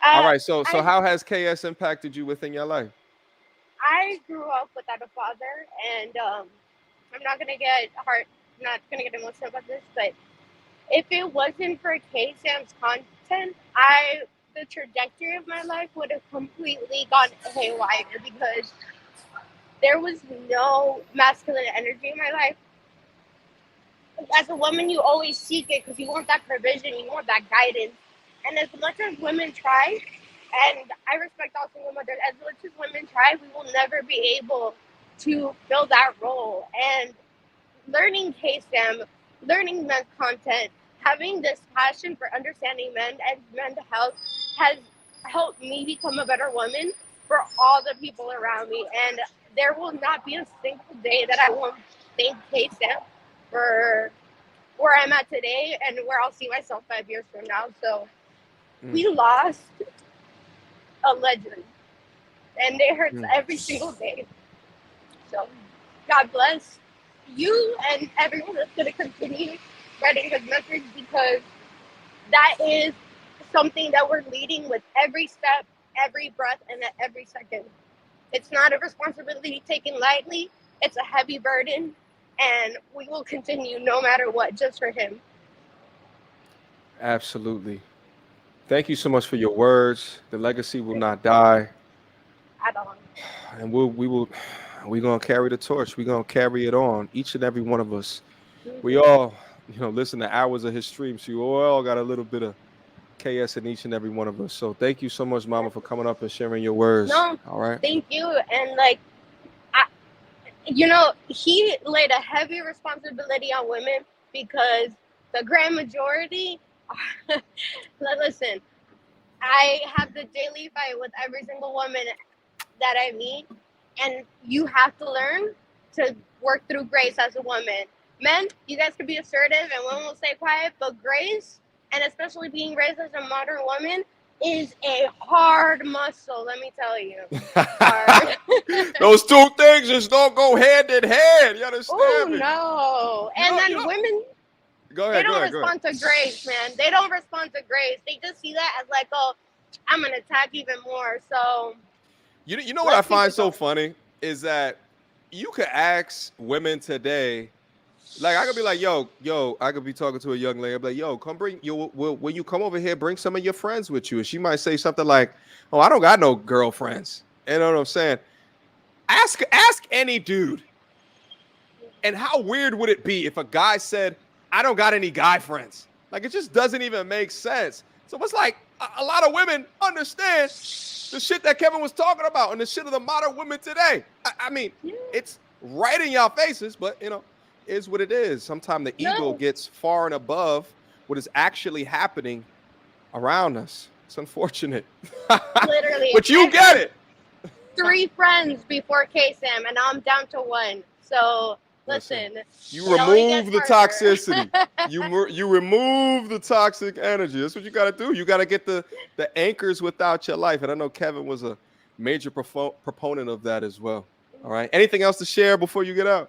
All right. So how has KS impacted you within your life? I grew up without a father, and I'm not gonna get emotional about this, but if it wasn't for K-Sam's content, the trajectory of my life would have completely gone haywire because there was no masculine energy in my life. As a woman, you always seek it because you want that provision, you want that guidance. And as much as women try, and I respect all single mothers, as much as women try, we will never be able to fill that role. And learning KSAM, learning men's content, having this passion for understanding men and mental health has helped me become a better woman for all the people around me. And there will not be a single day that I won't thank KSAM for where I'm at today and where I'll see myself 5 years from now. So we lost a legend, and it hurts every single day. So God bless you and everyone that's going to continue spreading his message, because that is something that we're leading with every step, every breath, and at every second. It's not a responsibility taken lightly. It's a heavy burden, and we will continue no matter what, just for him. Absolutely. Thank you so much for your words. The legacy will not die. At all. And we're gonna carry the torch. We're gonna carry it on, each and every one of us. We all, listen to hours of his stream, so you all got a little bit of KS in each and every one of us. So thank you so much, mama, for coming up and sharing your words. No, all right. Thank you. And he laid a heavy responsibility on women because the grand majority, listen, I have the daily fight with every single woman that I meet, and you have to learn to work through grace as a woman. Men, you guys can be assertive and women will stay quiet, but grace, and especially being raised as a modern woman, is a hard muscle, let me tell you. Hard. Those two things just don't go hand in hand. You understand me? No. And then women, they don't respond to grace, man. They don't respond to grace. They just see that as like, oh, I'm going to attack even more. So, you know what I find so funny is that you could ask women today, like I could be like, yo, I could be talking to a young lady, I'd be like, yo, come bring when you come over here, bring some of your friends with you. And she might say something like, oh, I don't got no girlfriends. You know what I'm saying? Ask any dude. And how weird would it be if a guy said, I don't got any guy friends? Like, it just doesn't even make sense. So it's like a lot of women understand the shit that Kevin was talking about and the shit of the modern women today. I mean, it's right in y'all faces, but, is what it is. Sometimes the ego gets far and above what is actually happening around us. It's unfortunate. Literally. But you get it. 3 friends before KSAM, and now I'm down to 1. So, listen. You remove the toxicity. You remove the toxic energy. That's what you got to do. You got to get the anchors without your life. And I know Kevin was a major proponent of that as well. All right. Anything else to share before you get out?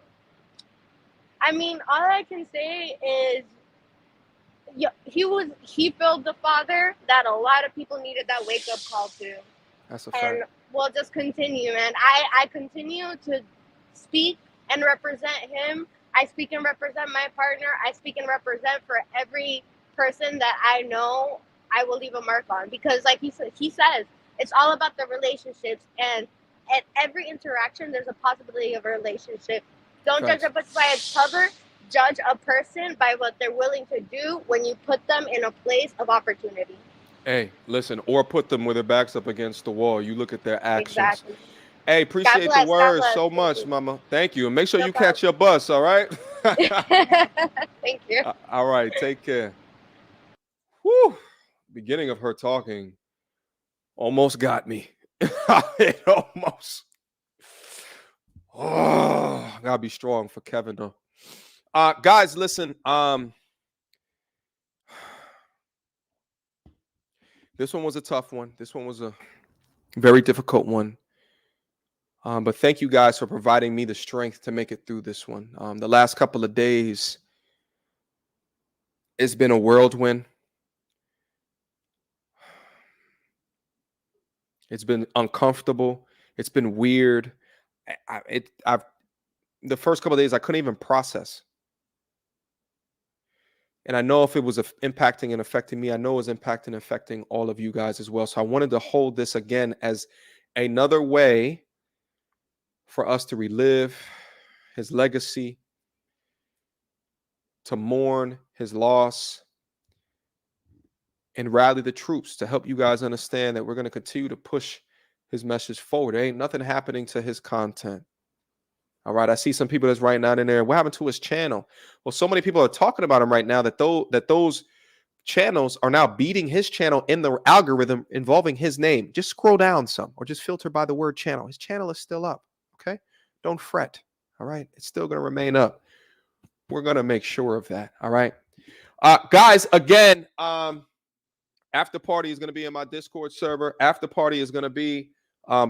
I mean, all I can say is he filled the father that a lot of people needed that wake-up call to. That's a fact. And we'll just continue, man. I continue to speak and represent him. I speak and represent my partner. I speak and represent for every person that I know I will leave a mark on. Because like he says, it's all about the relationships. And at every interaction, there's a possibility of a relationship. Don't judge a book by its cover. Judge a person by what they're willing to do when you put them in a place of opportunity. Hey, listen, or put them with their backs up against the wall. You look at their actions. Exactly. Hey, appreciate the words so Thank much, you. Mama. Thank you. And make sure No you catch your bus, all right? Thank you. All right, take care. Whew. Beginning of her talking almost got me. It almost. Oh, gotta be strong for Kevin though. Guys, listen. This one was a tough one. This one was a very difficult one. But thank you guys for providing me the strength to make it through this one. The last couple of days, it's been a whirlwind. It's been uncomfortable. It's been weird. The first couple of days, I couldn't even process. And I know if it was impacting and affecting me, I know it was impacting and affecting all of you guys as well. So I wanted to hold this again as another way for us to relive his legacy, to mourn his loss, and rally the troops to help you guys understand that we're going to continue to push his message forward. There ain't nothing happening to his content. All right. I see some people that's writing out in there. What happened to his channel? Well, so many people are talking about him right now that those channels are now beating his channel in the algorithm involving his name. Just scroll down some or just filter by the word channel. His channel is still up. Okay. Don't fret. All right. It's still going to remain up. We're going to make sure of that. All right. Guys, again, after party is going to be in my Discord server. After party is going to be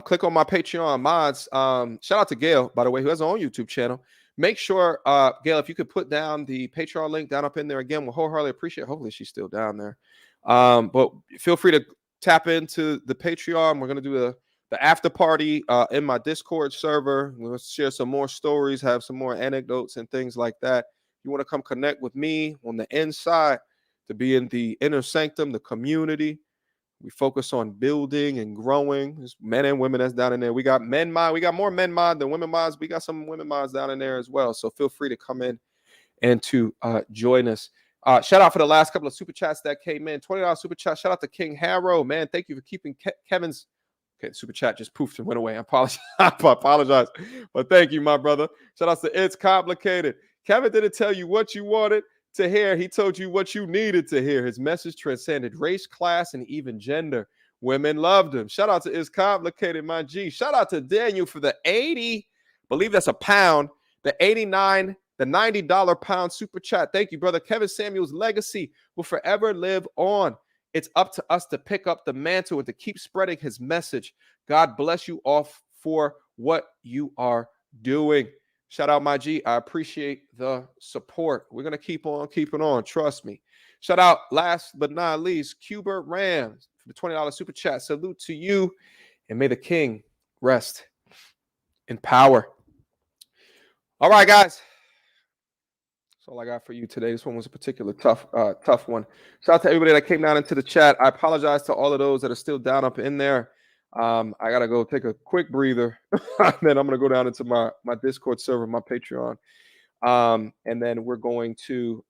click on my Patreon mods. Shout out to Gail, by the way, who has her own YouTube channel. Make sure, Gail, if you could put down the Patreon link down up in there again, we'll wholeheartedly appreciate it. Hopefully she's still down there. But feel free to tap into the Patreon. We're going to do the after party in my Discord server. We'll share some more stories, have some more anecdotes and things like that. You want to come connect with me on the inside to be in the inner sanctum, the community. We focus on building and growing. There's men and women that's down in there. We got men mod. We got more men mod than women mods. We got some women mods down in there as well. So feel free to come in and to join us. Shout out for the last couple of super chats that came in. $20 super chat. Shout out to King Harrow. Man, thank you for keeping Kevin's. Okay, super chat just poofed and went away. I apologize. But thank you, my brother. Shout out to It's Complicated. Kevin didn't tell you what you wanted to hear. He told you what you needed to hear. His message transcended race, class, and even gender. Women loved him. Shout out to It's Complicated, my G. Shout out to Daniel for the 80, believe that's a pound, the 89, the $90 pound super chat. Thank you, brother. Kevin Samuel's legacy will forever live on. It's up to us to pick up the mantle and to keep spreading his message. God bless you all for what you are doing. Shout out, my G. I appreciate the support. We're going to keep on keeping on. Trust me. Shout out, last but not least, Cubert Rams for the $20 super chat. Salute to you. And may the king rest in power. All right, guys. That's all I got for you today. This one was a particular tough one. Shout out to everybody that came down into the chat. I apologize to all of those that are still down up in there. I got to go take a quick breather. And then I'm going to go down into my Discord server, my Patreon. And then we're going to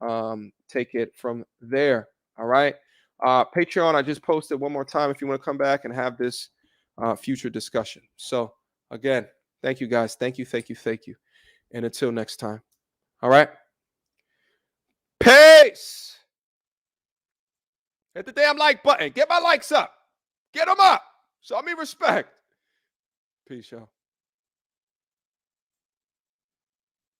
take it from there. All right. Patreon, I just posted one more time if you want to come back and have this future discussion. So, again, thank you, guys. Thank you. And until next time. All right. Peace. Hit the damn like button. Get my likes up. Get them up. Show me respect. Peace, y'all.